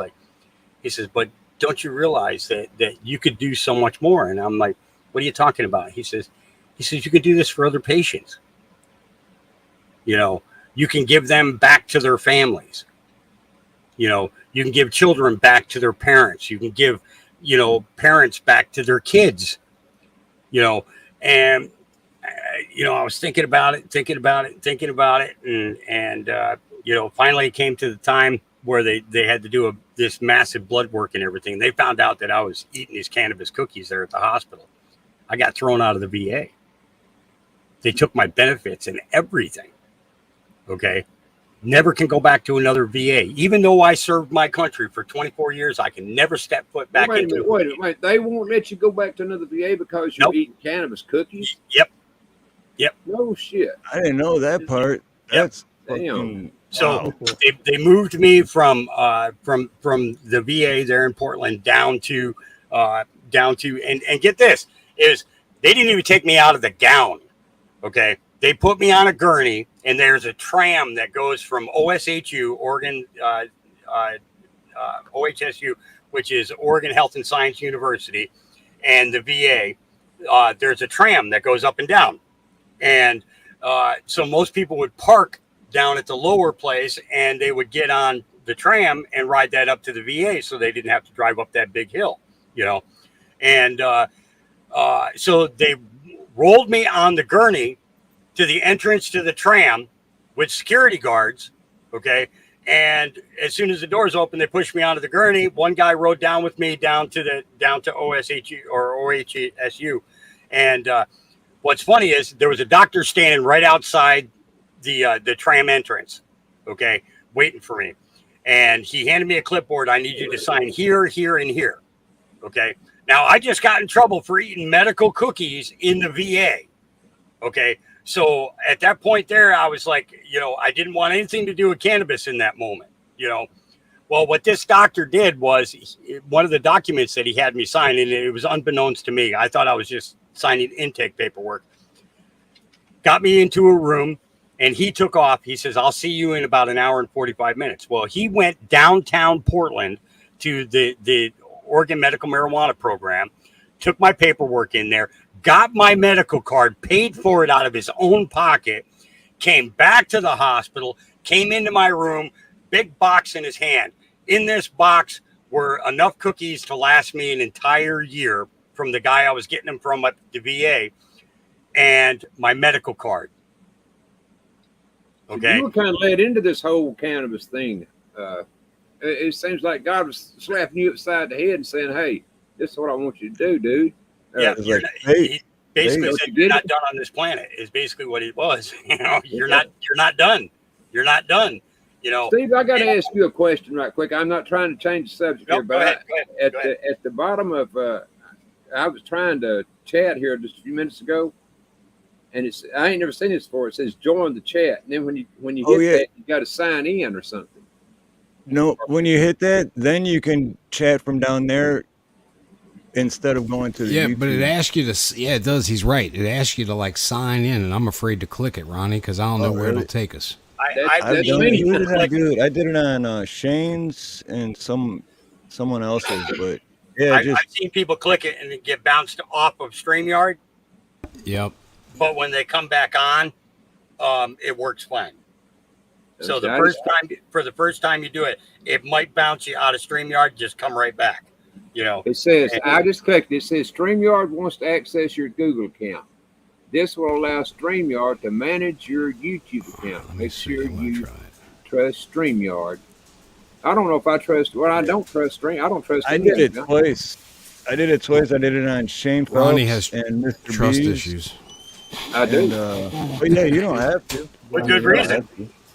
says, but don't you realize that you could do so much more? And I'm like, what are you talking about? He says, you could do this for other patients. You know, you can give them back to their families. You know, you can give children back to their parents. You can give, you know, parents back to their kids, you know. And, you know, I was thinking about it. And you know, finally it came to the time where they had to do this massive blood work and everything. They found out that I was eating these cannabis cookies there at the hospital. I got thrown out of the VA. They took my benefits and everything. Okay. Never can go back to another VA. Even though I served my country for 24 years, I can never step foot back into it. Wait a minute. They won't let you go back to another VA because you're eating cannabis cookies? Yep. No shit. I didn't know that part. That's damn. So they moved me from the VA there in Portland down to and get this, is they didn't even take me out of the gown. Okay. They put me on a gurney and there's a tram that goes from OSHU, Oregon, OHSU, which is Oregon Health and Science University, and the VA. There's a tram that goes up and down, and so most people would park down at the lower place, and they would get on the tram and ride that up to the VA, so they didn't have to drive up that big hill, And so they rolled me on the gurney to the entrance to the tram with security guards. Okay. And as soon as the doors open, they pushed me onto the gurney. One guy rode down with me down to OSHU or OHSU. And what's funny is there was a doctor standing right outside the tram entrance. Okay. Waiting for me. And he handed me a clipboard. I need you to sign here, here, and here. Okay. Now, I just got in trouble for eating medical cookies in the VA. Okay. So at that point there, I was like, I didn't want anything to do with cannabis in that moment, Well, what this doctor did was one of the documents that he had me sign, and it was unbeknownst to me. I thought I was just signing intake paperwork. Got me into a room, and he took off. He says, I'll see you in about an hour and 45 minutes. Well, he went downtown Portland to the Oregon Medical Marijuana Program, took my paperwork in there, got my medical card, paid for it out of his own pocket, came back to the hospital, came into my room, big box in his hand. In this box were enough cookies to last me an entire year from the guy I was getting them from at the VA, and my medical card. Okay. You were kind of led into this whole cannabis thing. It seems like God was slapping you upside the head and saying, hey, this is what I want you to do, dude. Yeah, he basically said you're not done on this planet is basically what it was. You're not done. You're not done. Steve, I got to ask you a question right quick. I'm not trying to change the subject here, but go ahead. At the bottom of, I was trying to chat here just a few minutes ago, and I ain't never seen this before. It says join the chat, and then when you hit that, you got to sign in or something. No, when you hit that, then you can chat from down there instead of going to the YouTube. But it asks you to, it does. He's right. It asks you to sign in, and I'm afraid to click it, Ronnie, because I don't know where it'll take us. I did it on Shane's and someone else's, but yeah, I've seen people click it and get bounced off of StreamYard. Yep. But when they come back on, it works fine. So the first time you do it, it might bounce you out of StreamYard. Just come right back. It says, I just clicked. It says StreamYard wants to access your Google account. This will allow StreamYard to manage your YouTube account. Make sure you trust StreamYard. I don't know if I trust. Well, I don't trust Stream. I don't trust. I did it twice. I did it on Shane Phelps. Ronnie has and Mr. trust B's. issues. I do. But yeah, you don't have to. For good reason.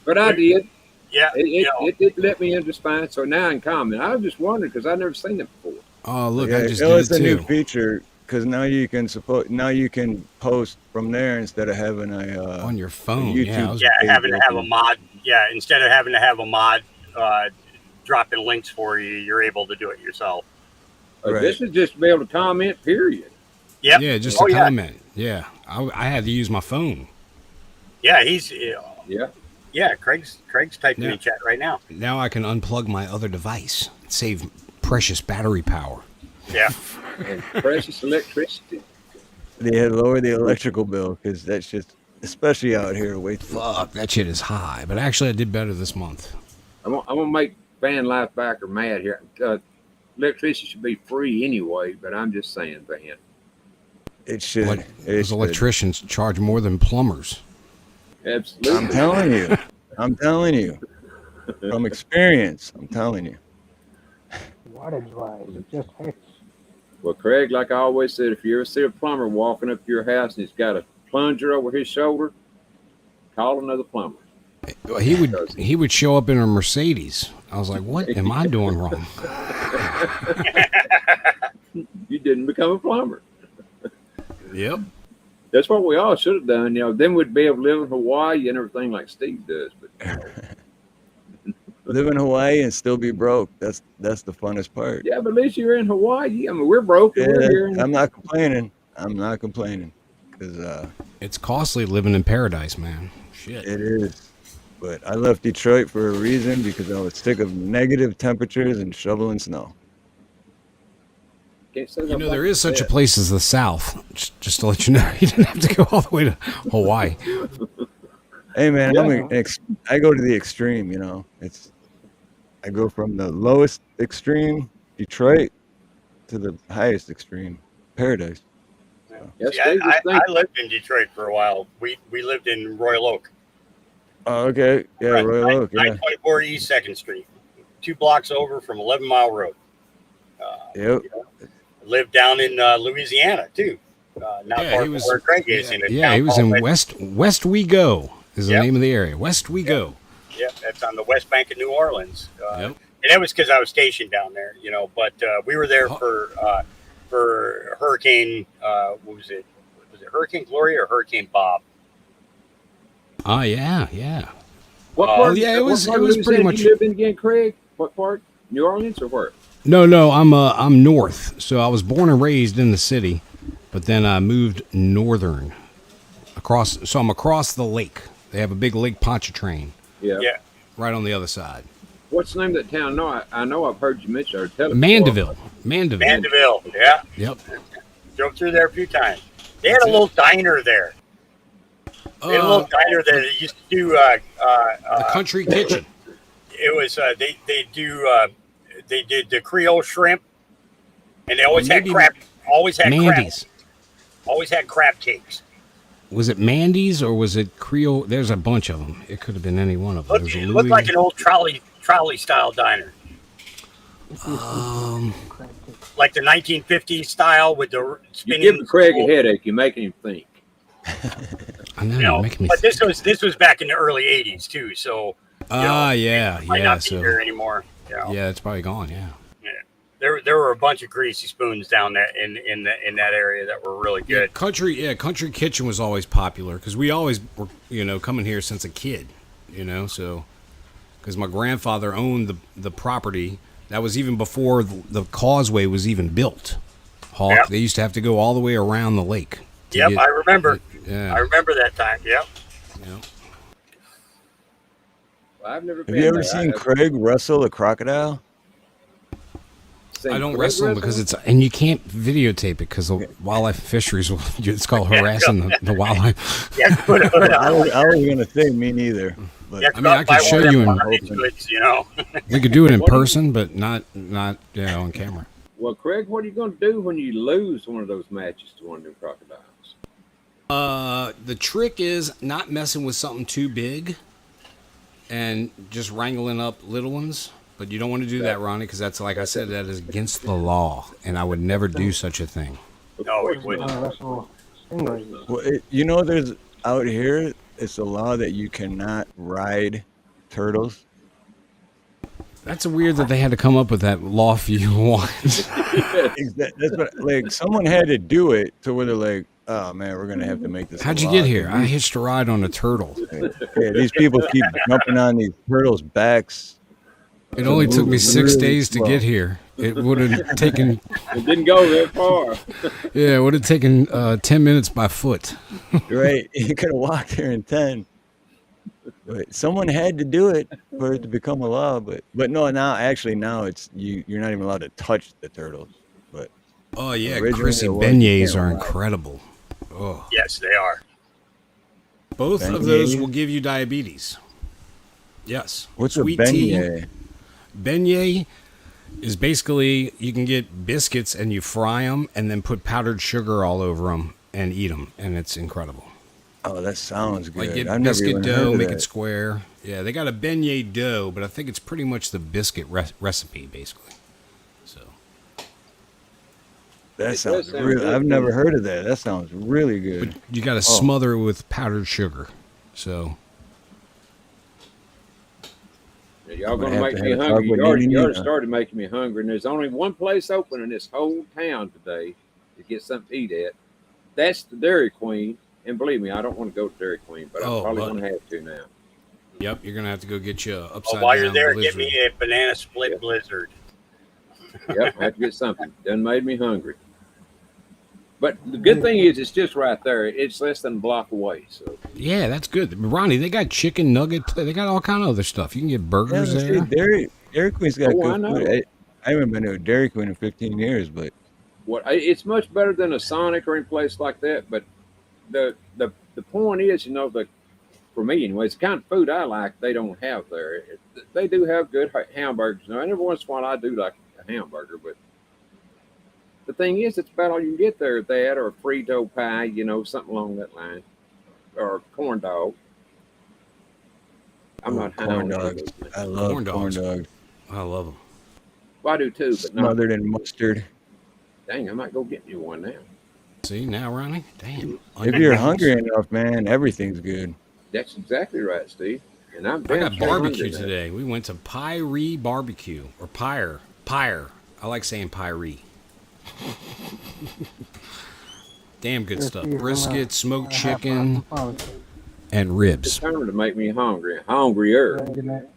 But I did. Yeah. It let me in just fine. So now I can comment. I was just wondering because I've never seen it before. Oh, look, yeah, I just did it it's a new too. feature because now you can post from there instead of having on your phone. YouTube having to have a mod. Yeah, instead of having to have a mod dropping links for you, you're able to do it yourself. Right. This is just to be able to comment. Period. Yep. Yeah, just a comment. Yeah, I had to use my phone. Yeah, Yeah, Craig's typing in chat right now. Now I can unplug my other device, save precious battery power. Yeah, and precious electricity. They had lower the electrical bill because that's just, especially out here, Fuck, that shit is high. But actually, I did better this month. I'm gonna make Van Lifebacker mad here. Electricity should be free anyway, but I'm just saying, Van. It should. Those electricians charge more than plumbers. Absolutely. I'm telling you. From experience, I'm telling you. Water dries. It just hurts. Well, Craig, like I always said, if you ever see a plumber walking up to your house and he's got a plunger over his shoulder, call another plumber. He would show up in a Mercedes. I was like, what am I doing wrong? You didn't become a plumber. Yep. That's what we all should have done. Then we'd be able to live in Hawaii and everything like Steve does. But live in Hawaii and still be broke. That's the funnest part. Yeah, but at least you're in Hawaii. I mean, we're broke. And we're here. I'm not complaining. Because it's costly living in paradise, man. Shit. It is. But I left Detroit for a reason because I was sick of negative temperatures and shoveling snow. Can't say You know, nothing there about is such a that. place as the South. Just to let you know, you didn't have to go all the way to Hawaii. Hey man, Yeah. I go to the extreme, you know. I go from the lowest extreme, Detroit, to the highest extreme, Paradise. So. Yeah, See, Steve, just think. I lived in Detroit for a while. We lived in Royal Oak. Oh, okay. Yeah, Right. Royal Oak, yeah. 924 East 2nd Street. 2 blocks over from 11 Mile Road. Yep. You know, lived down in Louisiana, too. Not Yeah, far he from was. where Craig is in a Yeah, town he was called in West We Go is the Yep. name of the area. West We Go. Yeah, that's on the west bank of New Orleans. Yep. And that was because I was stationed down there, you know. But we were there for Hurricane. What was it? Was it Hurricane Gloria or Hurricane Bob? Oh yeah, yeah. What part? yeah, it was- what part it of was Louisiana pretty do much- you live in again, Craig? What part? New Orleans or where? No, I'm north. So I was born and raised in the city, but then I moved northern across. So I'm across the lake. They have a big Lake Pontchartrain Yeah. Yeah. right on the other side. What's the name of that town? No, I know I've heard you mention or tell it. Mandeville. Mandeville. Mandeville. Yeah. Yep. Drove through there a few times. They had a little diner there. They had a little diner there that used to do the country kitchen. it was they did the Creole shrimp, and they always had Maybe crab. Always had Mandy's. crab. Always had crab cakes. Was it Mandy's or was it Creole? There's a bunch of them. It could have been any one of them. Looked, looked like an old trolley style diner, like the 1950s style with the You're spinning. giving Craig a headache. You're making him think. I know, You you're know, making me. but this was back in the early 80s too. So Yeah, might yeah. not be So here anymore. You know? yeah, it's probably gone. Yeah. There were a bunch of greasy spoons down there in that area that were really Yeah, good. country kitchen was always popular because we always were, coming here since a kid, so because my grandfather owned the property that was even before the causeway was even built. Hawk, Yep. they used to have to go all the way around the lake. to Yep, get- I remember. Yeah. I remember that time. Yep. yeah. Well, I've never Have been you ever there. seen Craig wrestle a crocodile? I don't wrestle because and you can't videotape it because the wildlife and fisheries will. It's called harassing the wildlife. Yeah, put a hood I on. was gonna say me neither. But Yeah, I mean, I could show you in- you know. We could do it in person, but not on camera. Well, Craig, what are you going to do when you lose one of those matches to one of them crocodiles? The trick is not messing with something too big, and just wrangling up little ones. But you don't want to do that, Ronnie, because that's, like I said, that is against the law, and I would never do such a thing. No, it wouldn't. well, there's out here. It's a law that you cannot ride turtles. That's weird that they had to come up with that law for you once. That's what, like, someone had to do it to where they're like, oh man, we're gonna have to make this. How'd a you law. get here? I hitched a ride on a turtle. Yeah, these people keep jumping on these turtles' backs. It only took me 6 Really days to slow. get here. It would have taken, It didn't go that far. yeah, it would have taken 10 minutes by foot. Right? You could have walked here in 10. But someone had to do it for it to become a law. But no, now it's you're not even allowed to touch the turtles. But Oh yeah, Originally Chrissy it was, beignets yeah, are right. incredible. Oh, Yes, they are. both of those Beignet? will give you diabetes. Yes. what's Sweet a tea. beignet? Beignet is basically you can get biscuits and you fry them and then put powdered sugar all over them and eat them, and it's incredible. Oh, that sounds good. Like get I've never even biscuit heard dough, of make that. it square. Yeah, they got a beignet dough, but I think it's pretty much the biscuit recipe, basically. So That It sounds does sound really. good, I've never doesn't heard of that. That sounds really good. you got to smother it with powdered sugar. So Y'all I'm gonna gonna have make to me have a hungry. talk with You already Nina. started making me hungry, and there's only one place open in this whole town today to get something to eat at. That's the Dairy Queen. And believe me, I don't want to go to Dairy Queen, but Oh, I'm probably but- going to have to now. yep, you're gonna have to go get you a Well, upside while down you're there, blizzard. get me a banana split blizzard. Yep, I have to get something. Done made me hungry. But the good thing is, it's just right there. It's less than a block away. So Yeah, that's good. Ronnie, they got chicken nugget. They got all kind of other stuff. You can get burgers there. Dairy Queen's got I good know. food. I haven't been to a Dairy Queen in 15 years, but It's much better than a Sonic or any place like that. But the point is, for me anyways, the kind of food I like, they don't have there. They do have good hamburgers. Now, and every once in a while, I do like a hamburger, but the thing is, it's about all you can get there. That or a Frito pie, something along that line, or a corn dog. I'm not high corn on dogs. those. I love Corn corn dogs. dogs. I love them. Well, I do too, but not. Smothered in mustard. Dang, I might go get me one now. See now, Ronnie? Damn. If you're hungry enough, man, everything's good. That's exactly right, Steve. And I'm I got damn sure barbecue hungry now. today. We went to Pyre Barbecue or Pyre. Pyre. I like saying Pyre. Damn good stuff. Brisket, smoked chicken, and ribs. It's time to make me hungry. Hungrier. I'm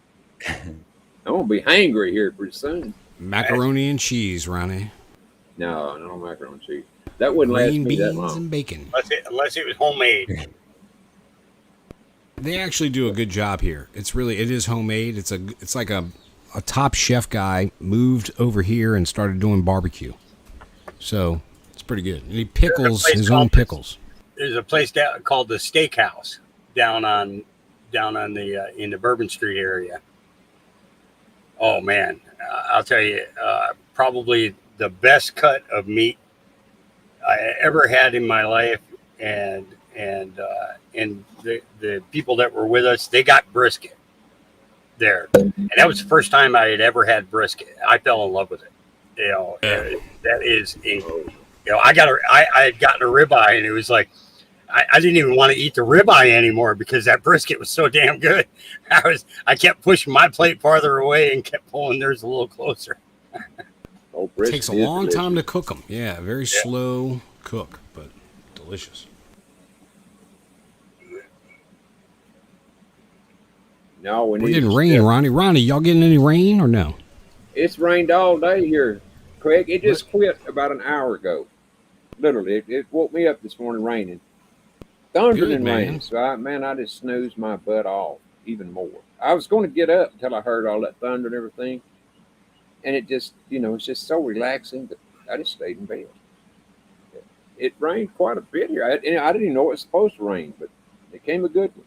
gonna be hangry here pretty soon. Macaroni and cheese, Ronnie. No macaroni and cheese. That wouldn't last Green me that beans long. and bacon. Unless it was homemade. They actually do a good job here. It is homemade. It's like a top chef guy moved over here and started doing barbecue. So it's pretty good. And he pickles his own pickles. There's a place called the Steakhouse down on the in the Bourbon Street area. Oh man, I'll tell you, probably the best cut of meat I ever had in my life, and the people that were with us, they got brisket there, and that was the first time I had ever had brisket. I fell in love with it. That is, I had gotten a ribeye, and it was like I didn't even want to eat the ribeye anymore because that brisket was so damn good. I kept pushing my plate farther away and kept pulling theirs a little closer. It takes a long time to cook them. Yeah, very slow cook, but delicious. No, We're getting rain, Ronnie. Ronnie, y'all getting any rain or no? It's rained all day here, Craig. It just quit about an hour ago. Literally, it woke me up this morning raining. Thundering and raining. So, I just snoozed my butt off even more. I was going to get up until I heard all that thunder and everything. And it just, it's just so relaxing that I just stayed in bed. It rained quite a bit here. I didn't even know it was supposed to rain, but it came a good one.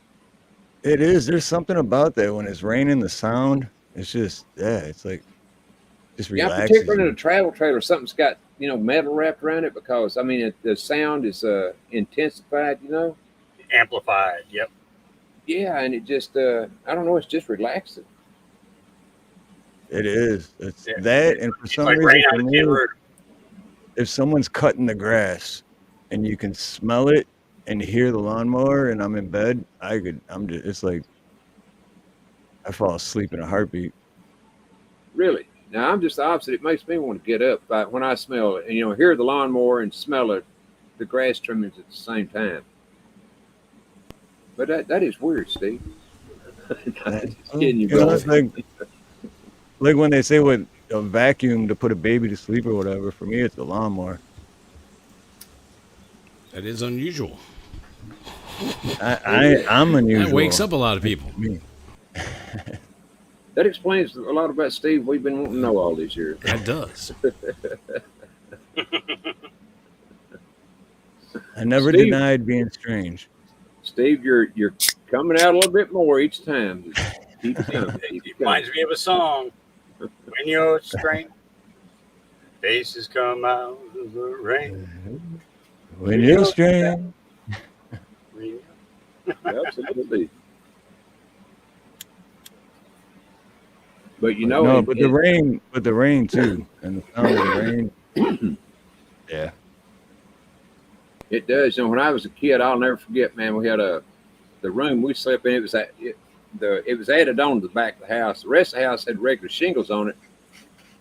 It is. There's something about that when it's raining, the sound. It's just, it's like, just relaxing. Yeah, particularly in a travel trailer, something's got, metal wrapped around it because, the sound is intensified, Amplified, yep. Yeah, and it just, I don't know, it's just relaxing. It is. It's that, and for some like reason, for me, if someone's cutting the grass and you can smell it and hear the lawnmower and I'm in bed, it's like I fall asleep in a heartbeat. Really? Now, I'm just the opposite. It makes me want to get up when I smell it and, hear the lawnmower and smell it, the grass trimmings at the same time. But that is weird, Steve. It's like when they say with a vacuum to put a baby to sleep or whatever. For me, it's the lawnmower. That is unusual. I'm unusual. That wakes up a lot of people. Me. That explains a lot about Steve we've been wanting to know all these years. That does. I never Steve, denied being strange. Steve, you're coming out a little bit more each time. Keep coming. It reminds me of a song. When you're strange, faces come out of the rain. When you're strange. Absolutely. But the rain too, and the sound of the rain. Yeah. It does. When I was a kid, I'll never forget, man. We had the room we slept in. It was added on to the back of the house. The rest of the house had regular shingles on it,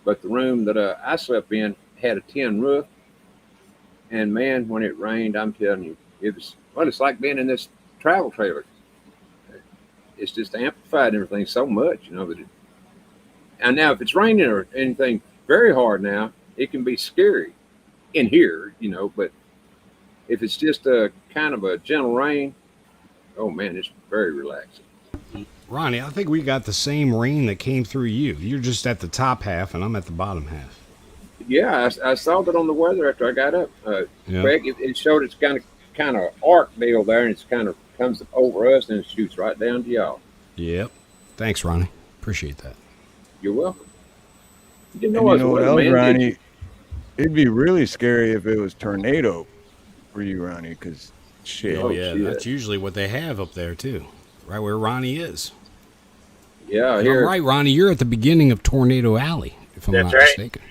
but the room that I slept in had a tin roof. And man, when it rained, I'm telling you, it's like being in this travel trailer. It's just amplified everything so much, and now if it's raining or anything very hard now, it can be scary in here, but If it's just a kind of a gentle rain, oh man, it's very relaxing. Ronnie, I think we got the same rain that came through you. You're just at the top half, and I'm at the bottom half. Yeah, I saw that on the weather after I got up. Yeah. Greg, it showed it's kind of arc deal there, and it's kind of comes over us and it shoots right down to y'all. Yep. Thanks, Ronnie. Appreciate that. You're welcome. You didn't know And I you was know a what else, weatherman, did Ronnie? you? It'd be really scary if it was tornado for you, Ronnie, because shit. Oh, yeah. shit. That's usually what they have up there, too. Right where Ronnie is. Yeah, And here. I'm right, Ronnie. You're at the beginning of Tornado Alley, if I'm That's not right. mistaken.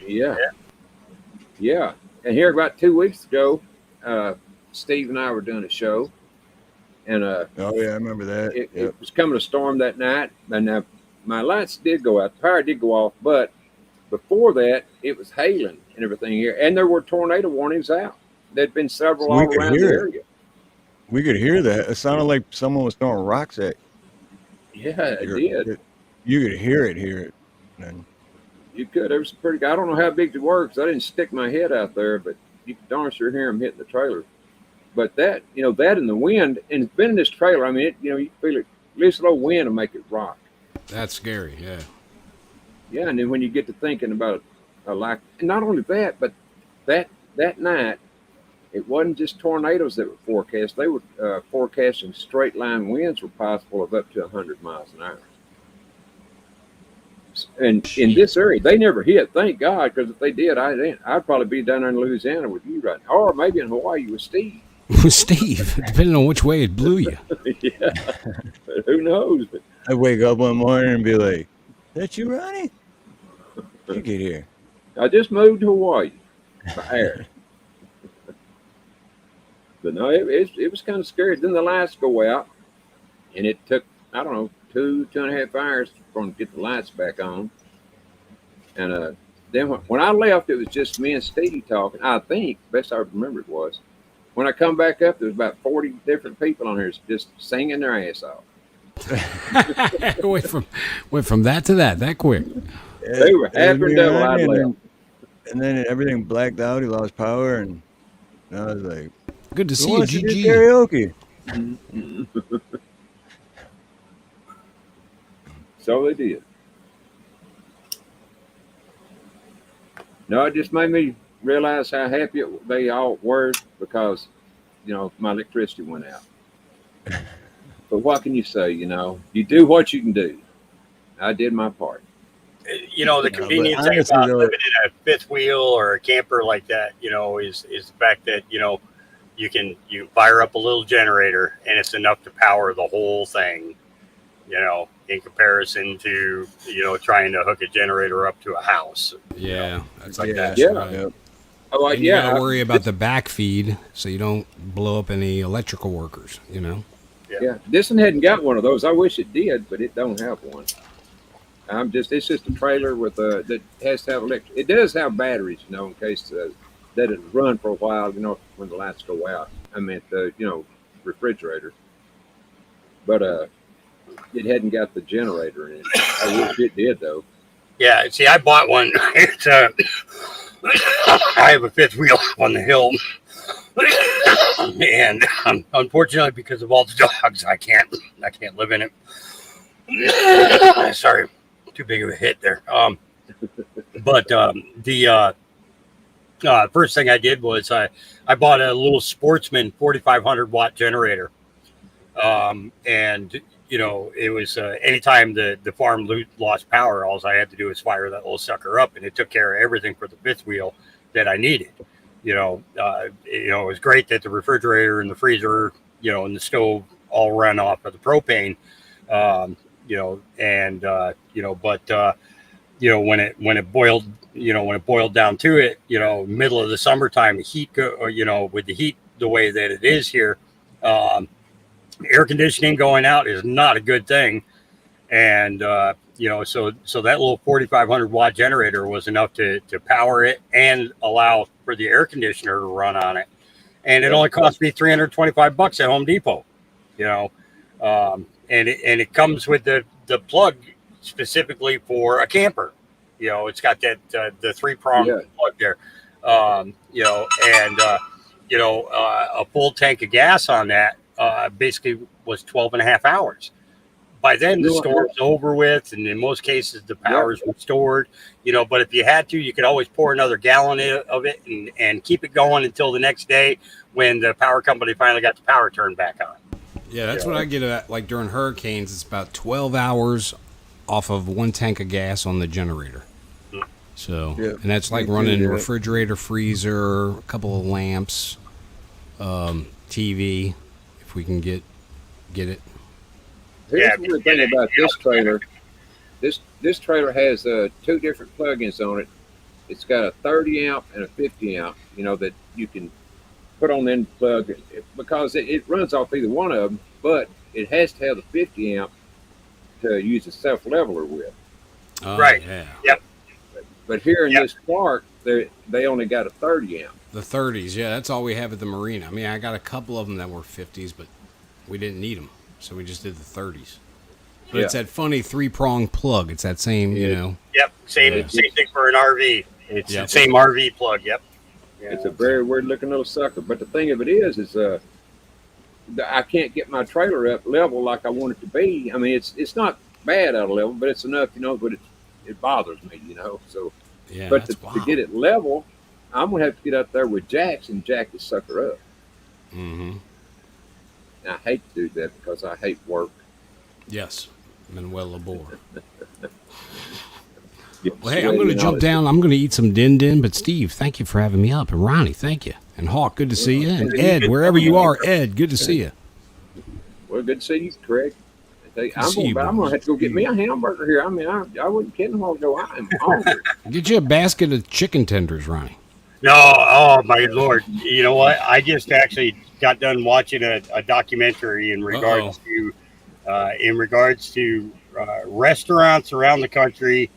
Yeah. And here about 2 weeks ago, Steve and I were doing a show, and Oh yeah, I remember that. it was coming a storm that night, and my lights did go out, the power did go off, but before that, it was hailing and everything here, and there were tornado warnings out. There'd been several We all could around the hear it. area. We could hear that. It sounded like someone was throwing rocks at Yeah, it you. did. You could hear it. And You could. There was some pretty. I don't know how big it were because I didn't stick my head out there, but you could darn sure hear them hitting the trailer. But that and the wind, and it's been in this trailer. I mean, you feel it. At least a little wind will make it rock. That's scary, yeah. Yeah, and then when you get to thinking about like, not only that, but that night, it wasn't just tornadoes that were forecast. They were forecasting straight line winds were possible of up to 100 miles an hour. And in this area, they never hit. Thank God, because if they did, I'd probably be down there in Louisiana with you right now, or maybe in Hawaii with Steve. With Steve, depending on which way it blew you. Yeah, but who knows? But I wake up one morning and be like, "That you, Ronnie? You get here." I just moved to Hawaii by air. But no, it was kind of scary. Then the lights go out, and it took, I don't know, 2.5 hours for them to get the lights back on. And then when I left, it was just me and Steve talking. I think, best I remember it was. When I come back up, there was about 40 different people on here just singing their ass off. went from that to that quick. They were happy and devil I left. And then everything blacked out. He lost power, and I was like, Good to "Who see you, wants to do GG. karaoke?" So they did. No, it just made me realize how happy they all were because, my electricity went out. But what can you say? You do what you can do. I did my part. The convenience thing honestly, about though- living in a fifth wheel or a camper like that, is the fact that, you can fire up a little generator and it's enough to power the whole thing, in comparison to, trying to hook a generator up to a house. Yeah, that's like that. Yeah. right. Yep. Oh, And you yeah. gotta worry about the back feed so you don't blow up any electrical workers, Yeah, this one hadn't got one of those. I wish it did, but it don't have one. It's just a trailer with that has to have electric. It does have batteries, in case that it run for a while, when the lights go out. I meant the, refrigerator. But it hadn't got the generator in it. I wish it did though. Yeah, see, I bought one. It's I have a fifth wheel on the hill, and unfortunately, because of all the dogs, I can't live in it. Sorry, too big of a hit there. But the first thing I did was I bought a little Sportsman 4,500 watt generator, and it was anytime the farm lost power, all I had to do was fire that little sucker up, and it took care of everything for the fifth wheel that I needed. It was great that the refrigerator and the freezer, and the stove all run off of the propane, but when it boiled down to it, middle of the summertime, heat with the heat the way that it is here, air conditioning going out is not a good thing. And, so that little 4,500 watt generator was enough to power it and allow for the air conditioner to run on it. And it only cost me $325 at Home Depot, and it comes with the plug specifically for a camper. It's got that, the 3-prong plug there, a full tank of gas on that basically was 12 and a half hours. By then, the storm's over with, and in most cases, the power's restored. But if you had to, you could always pour another gallon of it and keep it going until the next day when the power company finally got the power turned back on. Yeah, that's what I get at. Like during hurricanes, it's about 12 hours off of one tank of gas on the generator. So, and that's like running a refrigerator, freezer, a couple of lamps, TV, if we can get it. Here's the thing about this trailer. This trailer has 2 different plugins on it. It's got a 30 amp and a 50 amp, that you can put on the end plug because it runs off either one of them, but it has to have the 50 amp to use a self-leveler with. Right. Yeah. Yep. But here in this park, they only got a 30 amp. The 30s, yeah, that's all we have at the marina. I mean, I got a couple of them that were 50s, but we didn't need them, so we just did the 30s. But it's that funny 3-prong plug. It's that same, Yep. Same thing for an RV. It's the same RV plug. Yep. Yeah, it's a very weird looking little sucker. But the thing of it is I can't get my trailer up level like I want it to be. I mean, it's not bad out of level, but it's enough, but it bothers me, So, but to get it level, I'm gonna have to get up there with jacks and jack the sucker up. Mm-hmm. And I hate to do that because I hate work. Yes, Manuel Labor. Well, hey, I'm going to jump down. I'm going to eat some din. But Steve, thank you for having me up, and Ronnie, thank you, and Hawk, good to see you, and Ed, wherever you are, Ed, good to see you. Well, good to see you, Craig. I'm going to have to go get me a hamburger here. I mean, I wouldn't kidding a while ago. I'm hungry. Get you a basket of chicken tenders, Ronnie. No, oh my Lord! You know what? I just actually got done watching a documentary in regards to restaurants around the country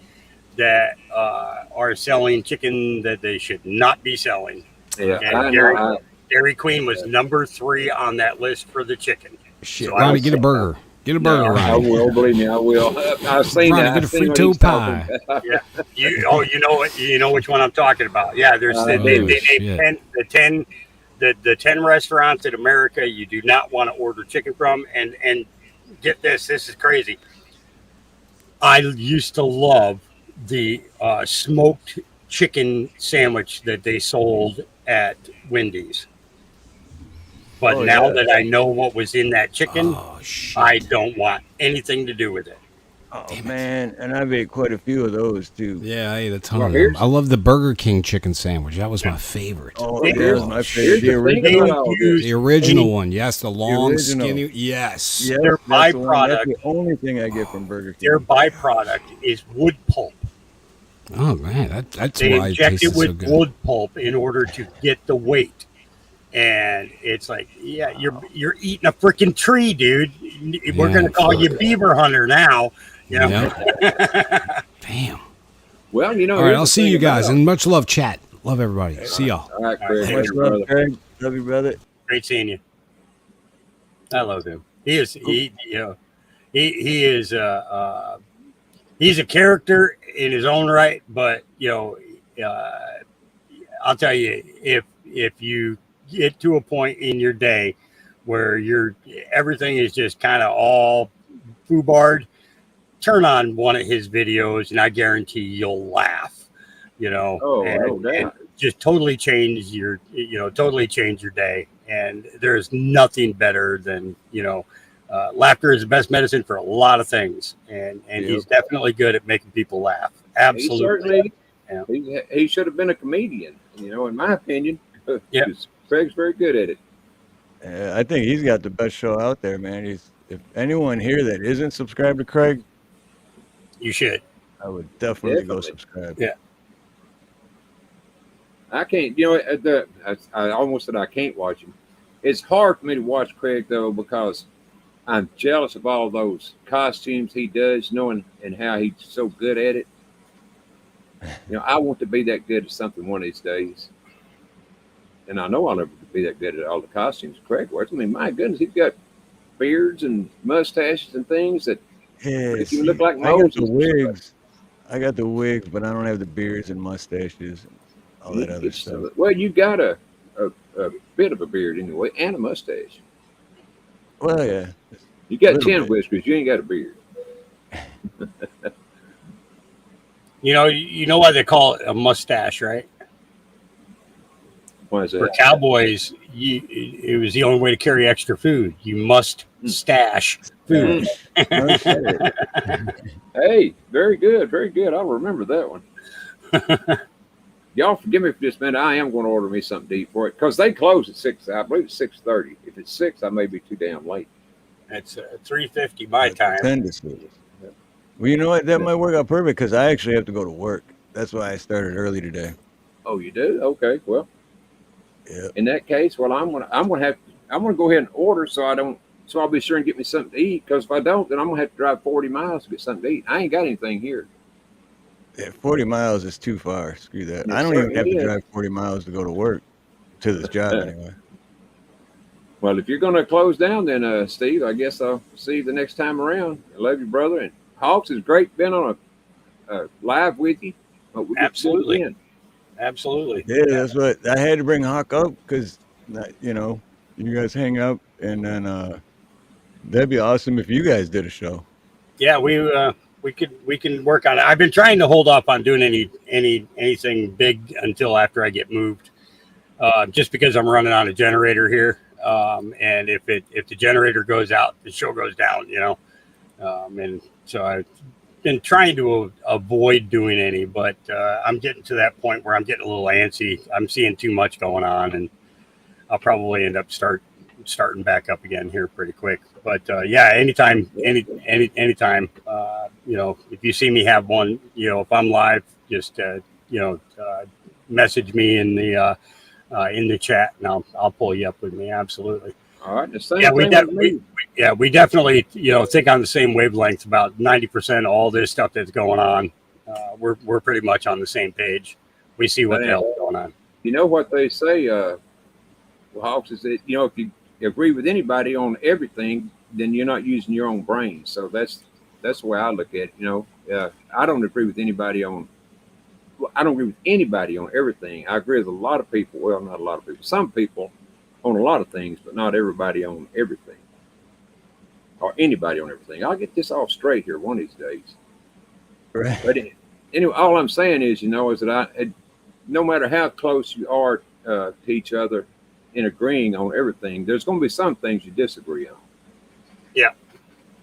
that are selling chicken that they should not be selling. Yeah, and Dairy Queen was number 3 on that list for the chicken. Shit, so Ronnie, get a burger. Get a burger, Ronnie. I will, believe me, I will. I've seen Ronnie, that. Get a Frito pie. Yeah. You know which one I'm talking about. Yeah, there's they named the 10 restaurants in America you do not want to order chicken from, and get this is crazy. I used to love the smoked chicken sandwich that they sold at Wendy's. But now that I know what was in that chicken, I don't want anything to do with it. Oh, man. And I've ate quite a few of those, too. Yeah, I ate a ton of them. I love the Burger King chicken sandwich. That was my favorite. Oh, that was my favorite. The original one. Yes, the long, skinny. Yes. Their byproduct. That's the only thing I get from Burger King. Their byproduct is wood pulp. Oh, man. That's they why it inject tasted it with so good. wood pulp in order to get the weight. And it's like, you're eating a freaking tree, dude. We're going to call you Beaver Hunter now. Yep. Damn. Well, all right, I'll see you guys, and much love, chat. Love everybody. See y'all. All right, Craig. Much love, Craig. Love you, brother. Great seeing you. I love him. He is, he is, he's a character in his own right, but I'll tell you, if you get to a point in your day where everything is just kind of all foobarred, turn on one of his videos and I guarantee you'll laugh, and just totally change your day. And there's nothing better than, laughter is the best medicine for a lot of things. And he's definitely good at making people laugh. Absolutely. He should have been a comedian, in my opinion. Yeah. Craig's very good at it. I think he's got the best show out there, man. If anyone here that isn't subscribed to Craig, you should. I would definitely go subscribe. Yeah. I can't, I almost said I can't watch him. It's hard for me to watch Craig, though, because I'm jealous of all those costumes he does, knowing and how he's so good at it. I want to be that good at something one of these days. And I know I'll never be that good at all the costumes Craig wears. I mean, my goodness, he's got beards and mustaches and things that make you look like Moses. I got the wigs, but I don't have the beards and mustaches and all that other stuff. Well, you got a a bit of a beard anyway, and a mustache. Well, yeah, You a got little chin bit. whiskers. You ain't got a beard. You know why they call it a mustache, right? Why is For that? cowboys, it was the only way to carry extra food. You must stash food. Mm. No shit. Hey, very good, very good. I'll remember that one. Y'all forgive me for this minute. I am going to order me something to eat for it because they close at 6. I believe it's 6:30. If it's 6, I may be too damn late. It's 3:50 my time. 10 to 6. Well, you know what? That might work out perfect because I actually have to go to work. That's why I started early today. Oh, you do? Okay. Well, Yeah. in that case, well, I'm gonna go ahead and order so I'll be sure and get me something to eat. Because if I don't, then I'm gonna have to drive 40 miles to get something to eat. I ain't got anything here. Yeah, 40 miles is too far. Screw that. It I don't even have certainly to is. drive 40 miles to go to work, to this job anyway. Well, if you're gonna close down, then Steve, I guess I'll see you the next time around. I love you, brother. And Hawks, it's great being on a live with you. Hope we get to do it Absolutely. again. Absolutely. Yeah, that's what I had to bring Hawk up because, you know, you guys hang up and then that'd be awesome if you guys did a show. Yeah, we can work on it. I've been trying to hold off on doing anything big until after I get moved, just because I'm running on a generator here, and if the generator goes out, the show goes down, and so I've been trying to avoid doing any, but I'm getting to that point where I'm getting a little antsy. I'm seeing too much going on, and I'll probably end up starting back up again here pretty quick. But yeah, anytime, if you see me have one, if I'm live, just message me in the chat, and I'll pull you up with me. Absolutely. All right. The same Yeah, thing with me. we definitely think on the same wavelength about 90% of all this stuff that's going on. We're pretty much on the same page. We see what the hell's going on. You know what they say, Hawks, is that if you agree with anybody on everything, then you're not using your own brain. So that's the way I look at it. I don't agree with anybody on. Well, I don't agree with anybody on everything. I agree with a lot of people. Well, not a lot of people. Some people on a lot of things, but not everybody on everything, or anybody on everything. I'll get this all straight here one of these days. Right. But anyway, all I'm saying is, is that no matter how close you are to each other in agreeing on everything, there's going to be some things you disagree on. Yeah.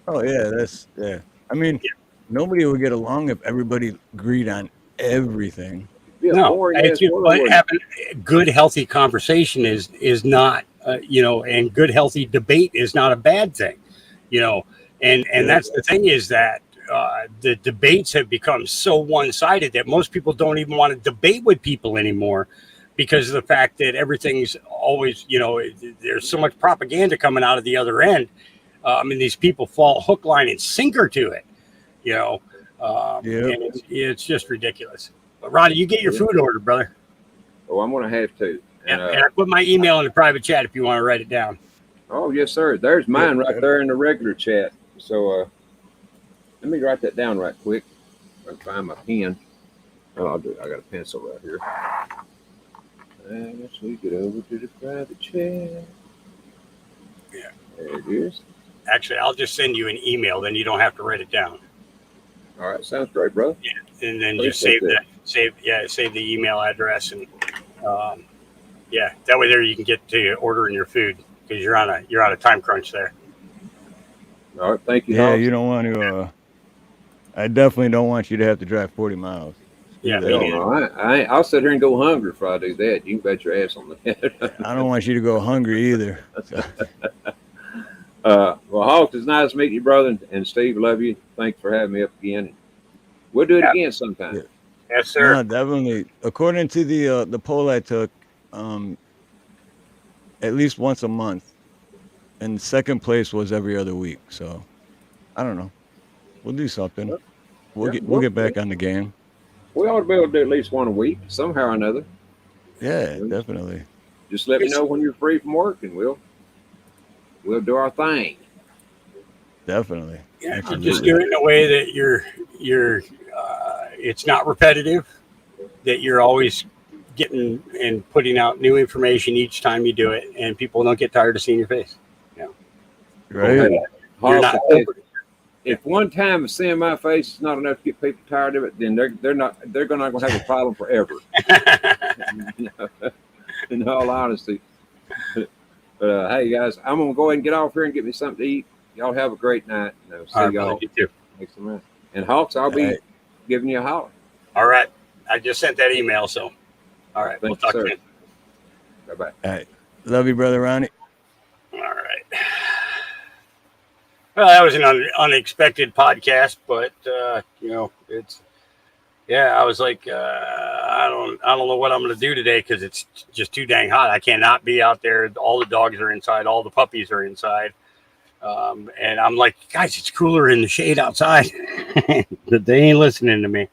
Oh, yeah. I mean, nobody would get along if everybody agreed on everything. No, what happened? Good, healthy conversation is not, and good, healthy debate is not a bad thing, and that's the thing is that the debates have become so one-sided that most people don't even want to debate with people anymore because of the fact that everything's always, there's so much propaganda coming out of the other end. These people fall hook, line, and sinker to it, and it's just ridiculous. But Ronnie, you get your food order, brother. Oh, I'm going to have to. And I put my email in the private chat if you want to write it down. Oh, yes, sir. There's mine right there in the regular chat. So let me write that down right quick. I can find my pen. Oh, I'll do it. I got a pencil right here. And let's get over to the private chat. Yeah. There it is. Actually, I'll just send you an email. Then you don't have to write it down. All right. Sounds great, brother. Yeah. And then just save the email address, and that way there you can get to ordering your food because you're on a time crunch there. All right, thank you. Yeah, Hawks. you don't want to. I definitely don't want you to have to drive 40 miles. Yeah, I'll sit here and go hungry if I do that. You can bet your ass on that. I don't want you to go hungry either. So. Well, Hawks, it's nice meeting you, brother, and Steve, love you. Thanks for having me up again. We'll do it again sometime. Yeah. Yes, sir. No, definitely. According to the poll I took, at least once a month, and second place was every other week. So, I don't know. We'll do something. We'll get back on the game. We ought to be able to do at least one a week, somehow or another. Yeah, definitely. Just let me know when you're free from work, and we'll do our thing. Definitely. Yeah, just do it in a way that you're it's not repetitive, that you're always getting and putting out new information each time you do it, and people don't get tired of seeing your face. Yeah, Right. You're not. If one time of seeing my face is not enough to get people tired of it, then they're not going to have a problem forever. In all honesty. But hey guys, I'm gonna go ahead and get off here and get me something to eat. Y'all have a great night. See y'all. You too. Next time. And Hawks, I'll be giving you a holler. All right. I just sent that email, so all right. We'll talk to you. Bye-bye. All right. Love you, brother Ronnie. All right. Well, that was an unexpected podcast, but it's I was like, I don't know what I'm going to do today because it's just too dang hot. I cannot be out there. All the dogs are inside. All the puppies are inside. And I'm like, guys, it's cooler in the shade outside. But they ain't listening to me.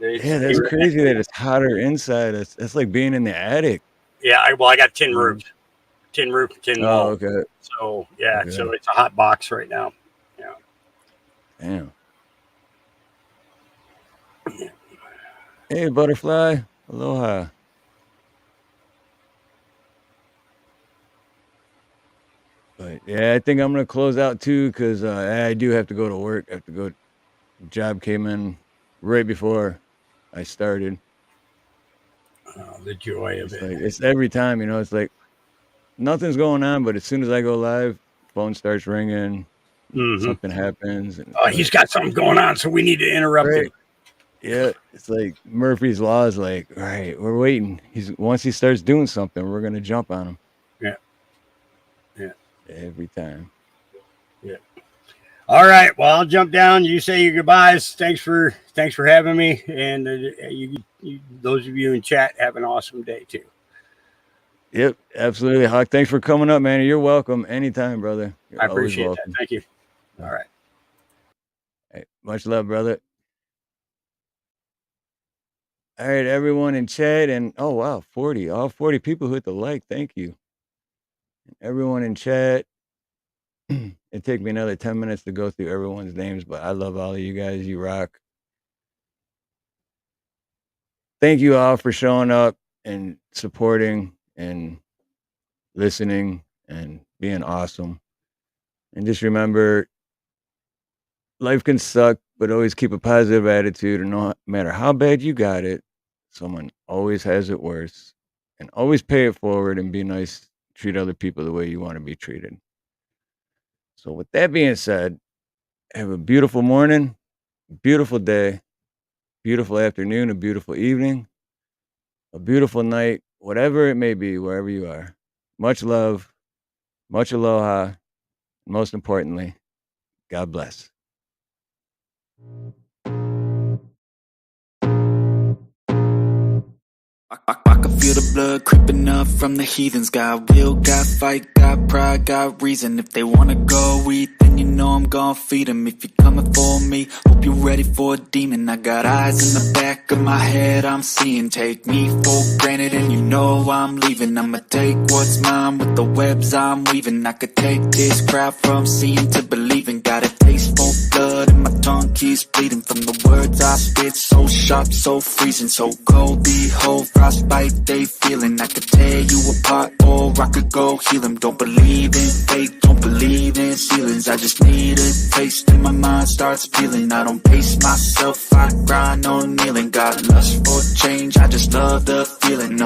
That's crazy that it's hotter inside. It's like being in the attic. Yeah, I got tin roofs. Tin wall. Oh, okay. So, so it's a hot box right now. Yeah. Damn. Hey, butterfly. Aloha. But I think I'm gonna close out too because I do have to go to work. I have to go. Job came in right before I started. Oh, the joy of it. It's every time, it's like nothing's going on, but as soon as I go live, phone starts ringing, something happens. And he's got something going on, so we need to interrupt him. Yeah, it's like Murphy's Law is like, all right, we're waiting. Once he starts doing something, we're gonna jump on him. Yeah. Every time. Yeah. All right. Well, I'll jump down. You say your goodbyes. Thanks for having me, and those of you in chat, have an awesome day too. Yep, absolutely, Hawk. Thanks for coming up, man. You're welcome anytime, brother. I appreciate that. Thank you. All right. Hey, much love, brother. All right, everyone in chat, and oh wow, 40, all 40 people who hit the like. Thank you. And everyone in chat. It'd take me another 10 minutes to go through everyone's names, but I love all of you guys. You rock. Thank you all for showing up and supporting and listening and being awesome. And just remember, life can suck, but always keep a positive attitude. And no matter how bad you got it, someone always has it worse. And always pay it forward and be nice. Treat other people the way you want to be treated. So with that being said, have a beautiful morning, beautiful day, beautiful afternoon, a beautiful evening, a beautiful night, whatever it may be, wherever you are. Much love, much aloha, and most importantly, God bless. I can feel the blood creeping up from the heathens. Got will, got fight, got pride, got reason. If they wanna go eat, then you know I'm gon' feed them. If you're coming for me, hope you're ready for a demon. I got eyes in the back of my head, I'm seeing. Take me for granted and you know I'm leaving. I'ma take what's mine with the webs I'm weaving. I could take this crowd from seeing to believing. Got a taste for blood and my tongue keeps bleeding. From the words I spit, so sharp, so freezing. So cold, behold, frostbite they feeling. I could tear you apart or I could go heal them. Don't believe in fate, don't believe in ceilings. I just need a taste and my mind starts feeling. I don't pace myself, I grind on kneeling. Got lust for change, I just love the feeling.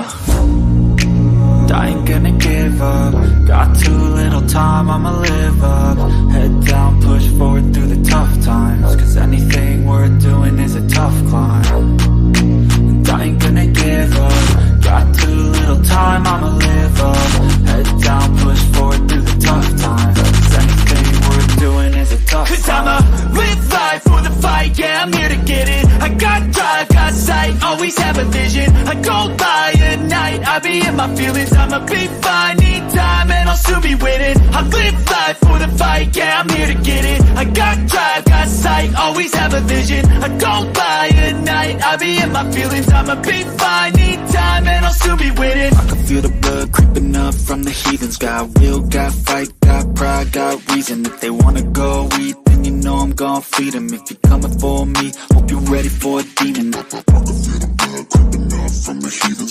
I ain't gonna give up. Got too little time, I'ma live up. Head down, push forward through the tough times. Cause anything worth doing is a tough climb. And I ain't gonna give up. Got too little time, I'ma live up. Head down, push forward through the tough times. Cause anything worth doing is a tough climb. Cause I'ma live life for the fight, yeah, I'm here to get it. I got drive, got sight, always have a vision. I go by at night, I be in my feelings. I'ma be fine, need time, and I'll soon be winning. I live life for the fight, yeah, I'm here to get it. I got drive, got sight, always have a vision. I go by at night, I be in my feelings. I'ma be fine, need time, and I'll soon be winning. I can feel the blood creeping up from the heathens. Got will, got fight, got pride, got reason. If they wanna go eat, then you know I'm gon' feed them. If you're coming for me, hope you're ready for a demon. I can feel the blood creeping up from the heathen.